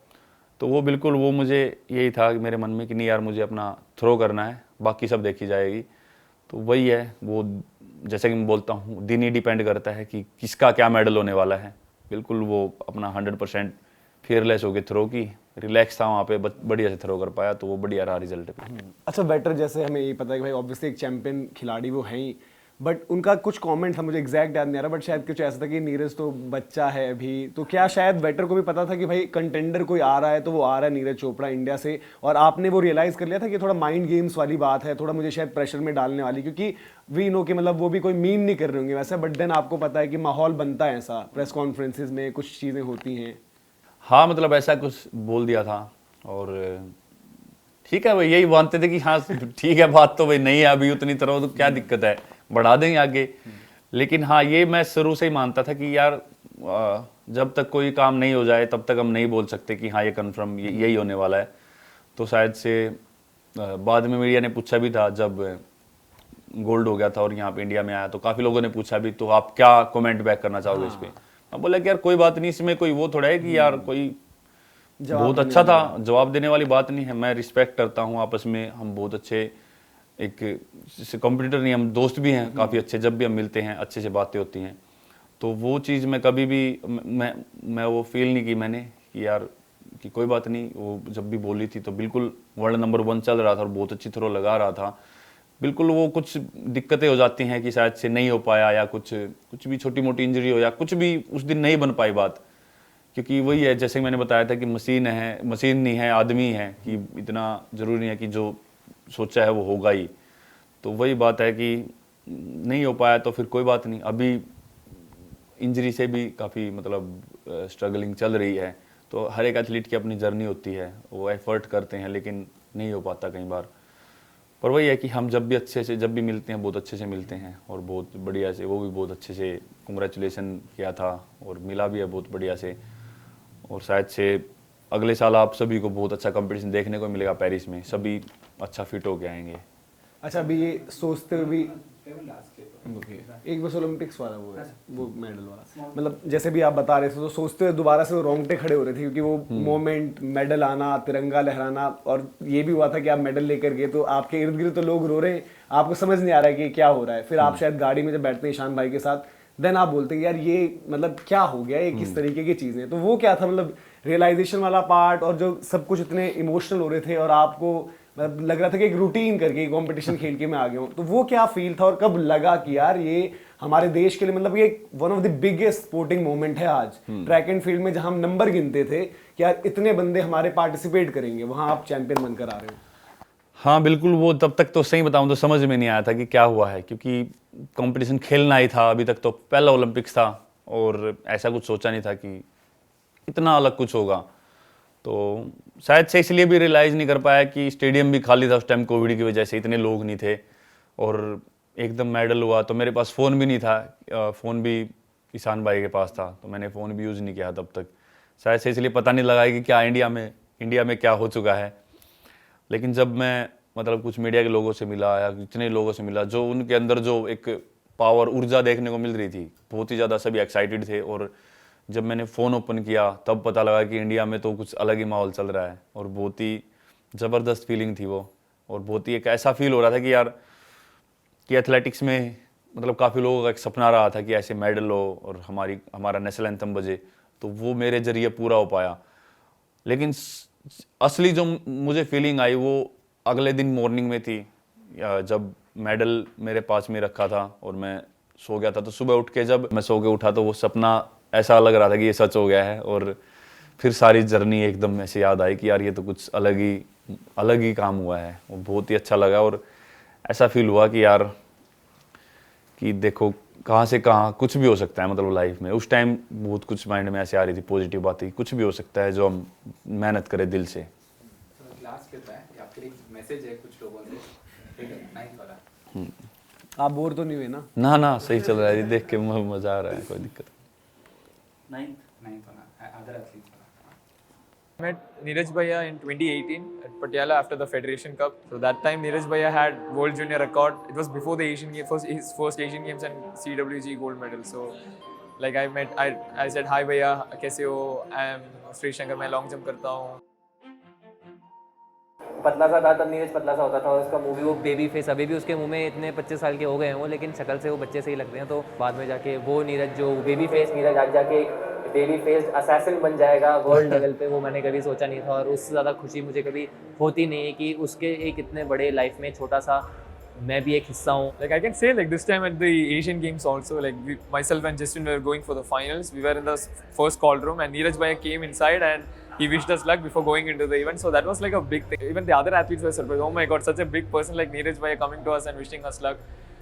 तो वो बिल्कुल, वो मुझे यही था कि मेरे मन में कि नहीं यार, मुझे अपना थ्रो करना है, बाकी सब देखी जाएगी। तो वही है, वो जैसे कि मैं बोलता हूँ, दिन ही डिपेंड करता है कि किसका क्या मेडल होने वाला है। बिल्कुल वो अपना 100% फियरलेस होकर थ्रो की, रिलैक्स था वहाँ पे, बढ़िया से थ्रो कर पाया, तो वो बढ़िया रहा रिजल्ट पे। अच्छा बेटर, जैसे हमें ये पता है कि भाई ऑब्वियसली एक चैंपियन खिलाड़ी वो हैं ही, बट उनका कुछ कमेंट था, मुझे एग्जैक्ट याद नहीं आ रहा, बट शायद कुछ ऐसा था कि नीरज तो बच्चा है अभी, तो क्या शायद वेटर को भी पता था कि भाई कंटेंडर कोई आ रहा है, तो वो आ रहा है नीरज चोपड़ा इंडिया से, और आपने वो रियलाइज कर लिया था कि थोड़ा माइंड गेम्स वाली बात है, थोड़ा मुझे शायद प्रेशर में डालने वाली, क्योंकि वी नो कि मतलब वो भी कोई मीन नहीं कर रहे होंगे वैसे, बट देन आपको पता है कि माहौल बनता है ऐसा, प्रेस कॉन्फ्रेंसिस में कुछ चीज़ें होती हैं। हाँ, मतलब ऐसा कुछ बोल दिया था, और ठीक है भाई, यही मानते थे कि हाँ ठीक है, बात तो भाई नहीं है अभी उतनी तरह, तो क्या दिक्कत है, बढ़ा देंगे आगे। लेकिन हाँ, ये मैं शुरू से ही मानता था कि यार जब तक कोई काम नहीं हो जाए तब तक हम नहीं बोल सकते कि हाँ ये कन्फर्म यही होने वाला है। तो शायद से बाद में मीडिया ने पूछा भी था, जब गोल्ड हो गया था और यहाँ पे इंडिया में आया, तो काफ़ी लोगों ने पूछा भी, तो आप क्या कमेंट बैक करना चाहोगे इस पर। मैं बोला कि यार कोई बात नहीं, इसमें कोई वो थोड़ा है कि यार कोई बहुत अच्छा था, जवाब देने वाली बात नहीं है। मैं रिस्पेक्ट करता हूँ, आपस में हम बहुत अच्छे, एक कॉम्पिटिटर नहीं, हम दोस्त भी हैं काफ़ी अच्छे, जब भी हम मिलते हैं अच्छे से बातें होती हैं। तो वो चीज़ मैं कभी भी मैं वो फील नहीं की मैंने कि यार कि कोई बात नहीं। वो जब भी बोली थी तो बिल्कुल वर्ल्ड नंबर 1 चल रहा था और बहुत अच्छी थ्रो लगा रहा था। बिल्कुल वो कुछ दिक्कतें हो जाती हैं कि शायद से नहीं हो पाया, या कुछ भी छोटी मोटी इंजरी हो, या कुछ भी उस दिन नहीं बन पाई बात, क्योंकि वही है जैसे मैंने बताया था कि मशीन नहीं है आदमी है, कि इतना ज़रूरी नहीं है कि जो सोचा है वो होगा ही। तो वही बात है कि नहीं हो पाया तो फिर कोई बात नहीं, अभी इंजरी से भी काफ़ी मतलब स्ट्रगलिंग चल रही है। तो हर एक एथलीट की अपनी जर्नी होती है, वो एफर्ट करते हैं लेकिन नहीं हो पाता कई बार। पर वही है कि हम जब भी मिलते हैं बहुत अच्छे से मिलते हैं और बहुत बढ़िया से, वो भी बहुत अच्छे से कंग्रेचुलेसन किया था और मिला भी है बहुत बढ़िया से। और शायद से अगले साल आप सभी को बहुत अच्छा कंपटीशन देखने को मिलेगा पेरिस में, सभी अच्छा फिट होके आएंगे। अच्छा, अभी ये सोचते हुए भी एक बस ओलंपिक्स वाला वो है, वो मेडल वाला, मतलब जैसे भी आप बता रहे थे तो सोचते हुए दोबारा से वो रोंगटे खड़े हो रहे थे, क्योंकि वो मोमेंट, मेडल आना, तिरंगा लहराना, और ये भी हुआ था कि आप मेडल लेकर गए तो आपके इर्द गिर्द तो लोग रो रहे हैं, आपको समझ नहीं आ रहा है कि क्या हो रहा है। फिर आप शायद गाड़ी में जब बैठते हैं ईशान भाई के साथ, देन आप बोलते हैं यार ये मतलब क्या हो गया, ये किस तरीके की चीज़ें। तो वो क्या था, मतलब रियलाइजेशन वाला पार्ट, और जो सब कुछ इतने इमोशनल हो रहे थे और आपको मतलब लग रहा था कि एक रूटीन करके कंपटीशन खेल के मैं आ गया हूँ, तो वो क्या फील था और कब लगा कि यार ये हमारे देश के लिए मतलब ये one of the biggest sporting moment है आज ट्रैक एंड फील्ड में, जहां हम नंबर गिनते थे कि यार इतने बंदे हमारे पार्टिसिपेट करेंगे, वहां आप चैंपियन बनकर आ रहे हो। हाँ बिल्कुल, वो तब तक तो सही बताऊं तो समझ में नहीं आया था कि क्या हुआ है, क्योंकि कंपटीशन खेलना ही था, अभी तक तो पहला ओलंपिक्स था और ऐसा कुछ सोचा नहीं था कि इतना अलग कुछ होगा। तो शायद से इसलिए भी रियलाइज़ नहीं कर पाया कि स्टेडियम भी खाली था उस टाइम, कोविड की वजह से इतने लोग नहीं थे। और एकदम मेडल हुआ तो मेरे पास फ़ोन भी नहीं था, फ़ोन भी ईशान भाई के पास था, तो मैंने फ़ोन भी यूज़ नहीं किया तब तक। शायद से इसलिए पता नहीं लगा कि क्या इंडिया में क्या हो चुका है। लेकिन जब मैं मतलब कुछ मीडिया के लोगों से मिला या इतने लोगों से मिला, जो उनके अंदर जो एक पावर, ऊर्जा देखने को मिल रही थी, बहुत ही ज़्यादा सभी एक्साइटेड थे। और जब मैंने फ़ोन ओपन किया तब पता लगा कि इंडिया में तो कुछ अलग ही माहौल चल रहा है और बहुत ही ज़बरदस्त फीलिंग थी वो। और बहुत ही एक ऐसा फील हो रहा था कि यार कि एथलेटिक्स में मतलब काफ़ी लोगों का एक सपना रहा था कि ऐसे मेडल हो और हमारा नेशनल एंथम बजे, तो वो मेरे ज़रिए पूरा हो पाया। लेकिन असली जो मुझे फीलिंग आई वो अगले दिन मॉर्निंग में थी, जब मेडल मेरे पास में रखा था और मैं सो गया था। तो सुबह उठ के जब मैं सो के उठा तो वो सपना ऐसा लग रहा था कि ये सच हो गया है। और फिर सारी जर्नी एकदम ऐसे याद आई कि यार ये तो कुछ अलग ही काम हुआ है। वो बहुत ही अच्छा लगा और ऐसा फील हुआ कि यार कि देखो कहाँ से कहाँ कुछ भी हो सकता है, मतलब लाइफ में उस टाइम बहुत कुछ माइंड में ऐसे आ रही थी, पॉजिटिव बातें, कुछ भी हो सकता है जो हम मेहनत करें दिल से। लास्ट क्लिप है, आपके लिए एक मैसेज है कुछ लोगों से, ठीक है, 9th वाला। आप बोर तो नहीं हुए ना? ना सही चल रहा है, ये देख के मजा आ रहा है, कोई दिक्कत नहीं। 9th वाला, अदर एथलीट्स वाला। Met Neeraj Bhaiya in 2018 at Patiala after the Federation Cup. So that time Neeraj Bhaiya had World Junior record. It was before the Asian Games, his first Asian Games and CWG gold medal. So like I said, hi Bhaiya, कैसे हो? I am Sri Shankar, मैं long jump करता हूँ। पतला सा था तब, नीरज पतला सा होता था, और उसका मूवी वो बेबी फेस, अभी भी उसके मुंह में इतने 25 साल के हो गए हैं वो, लेकिन शक्ल से वो बच्चे से ही लगते हैं। तो बाद में जाके वो नीरज जो बेबी फेस नीरज आज जाके बेबी फेस असैसिन बन जाएगा वर्ल्ड लेवल पे, वो मैंने कभी सोचा नहीं था। और उससे ज़्यादा खुशी मुझे कभी होती नहीं है कि उसके एक इतने बड़े लाइफ में छोटा सा मैं भी एक हिस्सा हूँ। Like I can say like this time at the Asian Games also, like myself and Justin were going for the finals. We were in the first call room and Neeraj Bhaiya came inside and he wished us luck before going into the event. So that was like a big thing. Even the other athletes were surprised. Oh my God, such a big person like Neeraj Bhaiya coming to us and wishing us luck.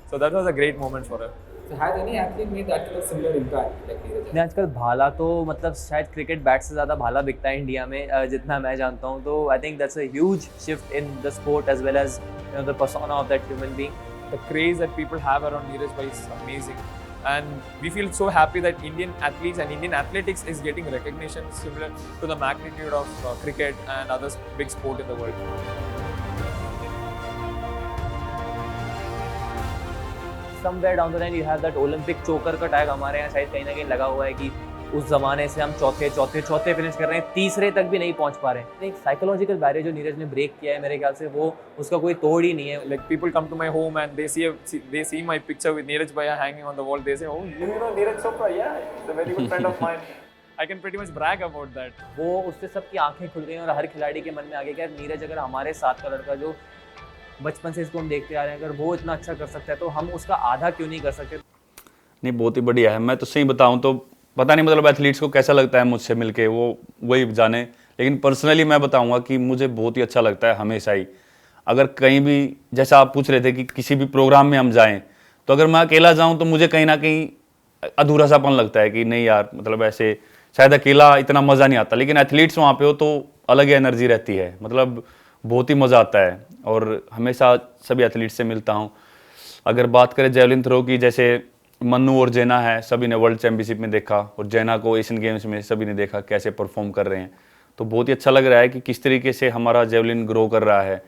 So that was a great moment for us. So has any athlete made that kind of similar impact like Neeraj? ने आजकल भाला तो मतलब शायद क्रिकेट बैट से ज़्यादा भाला बिकता है इंडिया में, जितना मैं जानता हूँ। तो I think that's a huge shift in the sport as well as the persona of that human being. The craze that people have around Neeraj Bhaiya is amazing. And we feel so happy that Indian athletes and Indian athletics is getting recognition similar to the magnitude of cricket and other big sport in the world. Somewhere down the line you have that Olympic choker का टैग हमारे यहाँ शायद कहीं ना कहीं लगा हुआ है कि उस ज़माने से हम चौथे फिनिश कर रहे हैं, तीसरे तक भी नहीं पहुँच पा रहे हैं। एक साइकोलॉजिकल बैरियर जो नीरज ने ब्रेक किया है मेरे ख्याल से, वो उसका कोई तोड़ ही नहीं है। Like people come to my home and they see my picture with Neeraj Bhaiya hanging on the wall. They say, "Oh, you know Neeraj Chopra? Yeah, he's a very good friend of mine." I can pretty much brag about that. वो उससे सबकी आंखें खुल गई और हर खिलाड़ी के मन में आ गया कि यार नीरज अगर हमारे साथ का लड़का जो बचपन से इसको हम देखते आ रहे हैं, अगर वो इतना अच्छा कर सकता है तो हम उसका आधा क्यों नहीं कर सकते। नहीं, बहुत ही बढ़िया है। मैं तो सही बताऊं तो पता नहीं मतलब एथलीट्स को कैसा लगता है मुझसे मिलके, वो वही जाने। लेकिन पर्सनली मैं बताऊंगा कि मुझे बहुत ही अच्छा लगता है हमेशा ही। अगर कहीं भी, जैसा आप पूछ रहे थे कि किसी भी प्रोग्राम में हम जाएं, तो अगर मैं अकेला जाऊं तो मुझे कहीं ना कहीं अधूरा सापन लगता है कि नहीं यार, मतलब ऐसे शायद अकेला इतना मज़ा नहीं आता। लेकिन एथलीट्स वहाँ पे हो तो अलग ही एनर्जी रहती है, मतलब बहुत ही मज़ा आता है। और हमेशा सभी एथलीट से मिलता हूँ। अगर बात करें जेवलिन थ्रो की, जैसे मन्नू और जैना है, सभी ने वर्ल्ड चैम्पियनशिप में देखा, और जैना को एशियन गेम्स में सभी ने देखा कैसे परफॉर्म कर रहे हैं। तो बहुत ही अच्छा लग रहा है कि किस तरीके से हमारा जेवलिन ग्रो कर रहा है।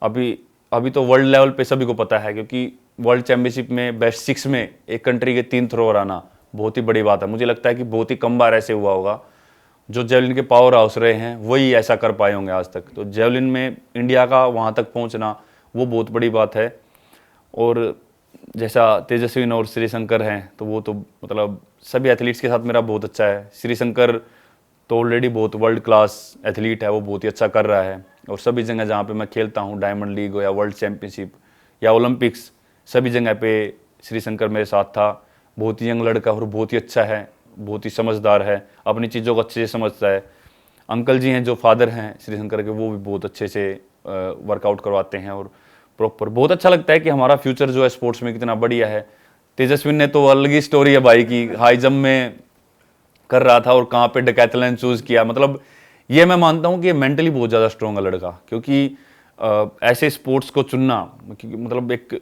अभी तो वर्ल्ड लेवल पे सभी को पता है, क्योंकि वर्ल्ड चैम्पियनशिप में बेस्ट 6 में एक कंट्री के 3 थ्रोअर आना बहुत ही बड़ी बात है। मुझे लगता है कि बहुत ही कम बार ऐसे हुआ होगा। जो जेवलिन के पावर हाउस रहे हैं वही ऐसा कर पाए होंगे आज तक। तो जेवलिन में इंडिया का वहाँ तक पहुँचना वो बहुत बड़ी बात है। और जैसा तेजस्विन और श्रीशंकर हैं, तो वो तो मतलब सभी एथलीट्स के साथ मेरा बहुत अच्छा है। श्रीशंकर तो ऑलरेडी बहुत वर्ल्ड क्लास एथलीट है, वो बहुत ही अच्छा कर रहा है। और सभी जगह जहाँ पे मैं खेलता हूँ, डायमंड लीग हो या वर्ल्ड चैम्पियनशिप या ओलंपिक्स, सभी जगह पे श्रीशंकर मेरे साथ था। बहुत ही यंग लड़का और बहुत ही अच्छा है, बहुत ही समझदार है, अपनी चीज़ों को अच्छे से समझता है। अंकल जी हैं जो फादर हैं श्रीशंकर के, वो भी बहुत अच्छे से वर्कआउट करवाते हैं और प्रॉपर। बहुत अच्छा लगता है कि हमारा फ्यूचर जो है स्पोर्ट्स में कितना बढ़िया है। तेजस्विन ने तो अलग ही स्टोरी है भाई की, हाई जंप में कर रहा था और कहाँ पे डेकैथलॉन चूज़ किया। मतलब ये मैं मानता हूँ कि ये मेंटली बहुत ज़्यादा स्ट्रॉन्ग है लड़का, क्योंकि ऐसे स्पोर्ट्स को चुनना, मतलब एक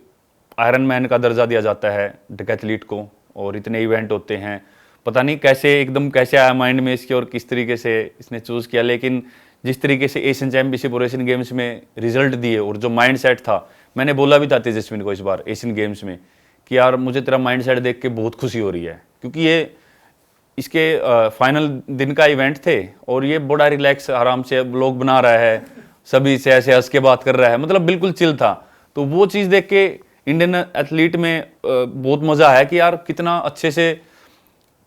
आयरन मैन का दर्जा दिया जाता है डेकैथलीट को, और इतने इवेंट होते हैं, पता नहीं कैसे एकदम कैसे आया माइंड में इसके और किस तरीके से इसने चूज़ किया। लेकिन जिस तरीके से एशियन चैम्पियनशिप और एशियन गेम्स में रिजल्ट दिए और जो माइंड सेट था, मैंने बोला भी था तेजस्विन को इस बार एशियन गेम्स में कि यार मुझे तेरा माइंड सेट देख के बहुत खुशी हो रही है, क्योंकि ये इसके फाइनल दिन का इवेंट थे और ये बड़ा रिलैक्स आराम से व्लॉग बना रहा है, सभी से ऐसे हंस के बात कर रहा है, मतलब बिल्कुल चिल था। तो वो चीज़ देख के इंडियन एथलीट में बहुत मज़ा आया कि यार कितना अच्छे से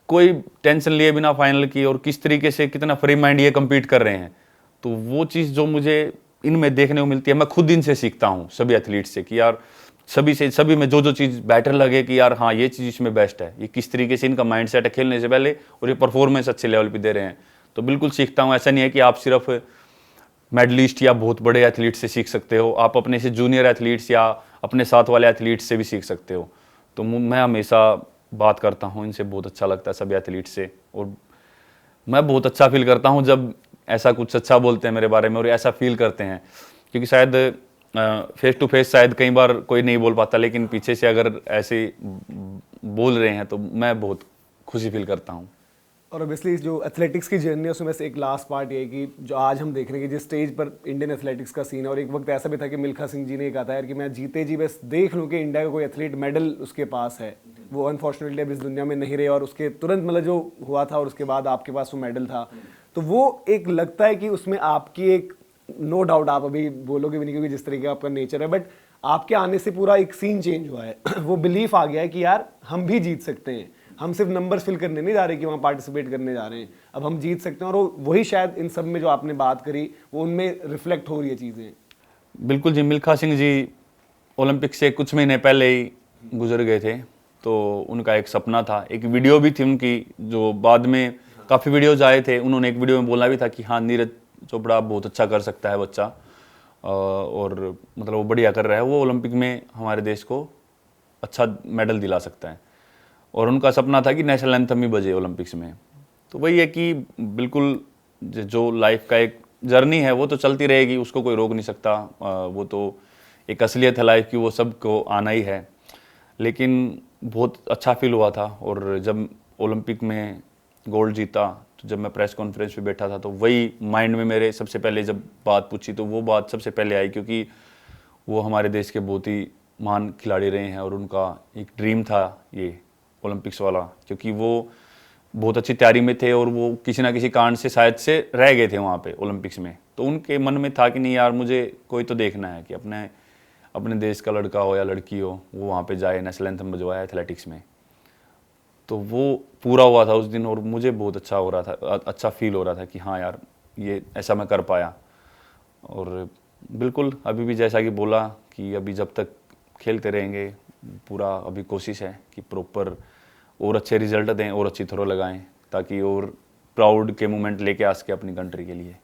कोई टेंशन लिए बिना फाइनल की, और किस तरीके से कितना फ्री माइंड ये कम्पीट कर रहे हैं। तो वो चीज़ जो मुझे इनमें देखने को मिलती है, मैं खुद इनसे सीखता हूँ सभी एथलीट से कि यार सभी में जो चीज़ बेटर लगे कि यार हाँ ये चीज़ इसमें बेस्ट है, ये किस तरीके से इनका माइंड सेट है खेलने से पहले, और ये परफॉर्मेंस अच्छे लेवल पे दे रहे हैं। तो बिल्कुल सीखता हूँ। ऐसा नहीं है कि आप सिर्फ मेडलिस्ट या बहुत बड़े एथलीट से सीख सकते हो, आप अपने से जूनियर एथलीट्स या अपने साथ वाले एथलीट्स से भी सीख सकते हो। तो मैं हमेशा बात करता हूँ इनसे, बहुत अच्छा लगता है सभी एथलीट से, और मैं बहुत अच्छा फील करता हूँ जब ऐसा कुछ अच्छा बोलते हैं मेरे बारे में और ऐसा फील करते हैं, क्योंकि शायद फेस टू फेस शायद कई बार कोई नहीं बोल पाता, लेकिन पीछे से अगर ऐसे बोल रहे हैं तो मैं बहुत खुशी फील करता हूँ। और ऑब्वियसली जो एथलेटिक्स की जर्नी है उसमें से एक लास्ट पार्ट ये है कि जो आज हम देख रहे हैं कि जिस स्टेज पर इंडियन एथलेटिक्स का सीन है, और एक वक्त ऐसा भी था कि मिल्खा सिंह जी ने कहा था यार कि मैं जीते जी बस देख लूँ कि इंडिया का कोई एथलीट मेडल उसके पास है। वो अनफॉर्चुनेटली अब इस दुनिया में नहीं रहे, और उसके तुरंत मतलब जो हुआ था और उसके बाद आपके पास वो मेडल था, तो वो एक लगता है कि उसमें आपकी एक, नो डाउट आप अभी बोलोगे भी नहीं क्योंकि जिस तरीके का आपका नेचर है, बट आपके आने से पूरा एक सीन चेंज हुआ है। वो बिलीफ आ गया है कि यार हम भी जीत सकते हैं, हम सिर्फ नंबर्स फिल करने नहीं जा रहे कि वहाँ पार्टिसिपेट करने जा रहे हैं, अब हम जीत सकते हैं। और वही शायद इन सब में जो आपने बात करी वो उनमें रिफ्लेक्ट हो रही है चीज़ें। बिल्कुल जी, मिल्खा सिंह जी ओलंपिक से कुछ महीने पहले ही गुजर गए थे, तो उनका एक सपना था, एक वीडियो भी थी उनकी जो बाद में काफ़ी वीडियोज आए थे। उन्होंने एक वीडियो में बोला भी था कि हाँ नीरज चोपड़ा बहुत अच्छा कर सकता है बच्चा, और मतलब वो बढ़िया कर रहा है, वो ओलंपिक में हमारे देश को अच्छा मेडल दिला सकता है। और उनका सपना था कि नेशनल एंथम ही बजे ओलंपिक्स में। तो वही है कि बिल्कुल जो लाइफ का एक जर्नी है वो तो चलती रहेगी, उसको कोई रोक नहीं सकता, वो तो एक असलियत है लाइफ की, वो सबको आना ही है। लेकिन बहुत अच्छा फील हुआ था, और जब ओलंपिक में गोल्ड जीता तो जब मैं प्रेस कॉन्फ्रेंस पे बैठा था तो वही माइंड में मेरे सबसे पहले जब बात पूछी तो वो बात सबसे पहले आई, क्योंकि वो हमारे देश के बहुत ही महान खिलाड़ी रहे हैं और उनका एक ड्रीम था ये ओलंपिक्स वाला, क्योंकि वो बहुत अच्छी तैयारी में थे और वो किसी ना किसी कारण से शायद से रह गए थे वहाँ पे ओलंपिक्स में। तो उनके मन में था कि नहीं यार मुझे कोई तो देखना है कि अपने देश का लड़का हो या लड़की हो वो वहाँ पे जाए, नेशनल एंथम बजवाए एथलेटिक्स में। तो वो पूरा हुआ था उस दिन और मुझे बहुत अच्छा हो रहा था, अच्छा फील हो रहा था कि हाँ यार ये ऐसा मैं कर पाया। और बिल्कुल अभी भी जैसा कि बोला कि अभी जब तक खेलते रहेंगे, पूरा अभी कोशिश है कि प्रॉपर और अच्छे रिजल्ट दें और अच्छी थ्रो लगाएं, ताकि और प्राउड के मोमेंट लेके आ सके अपनी कंट्री के लिए।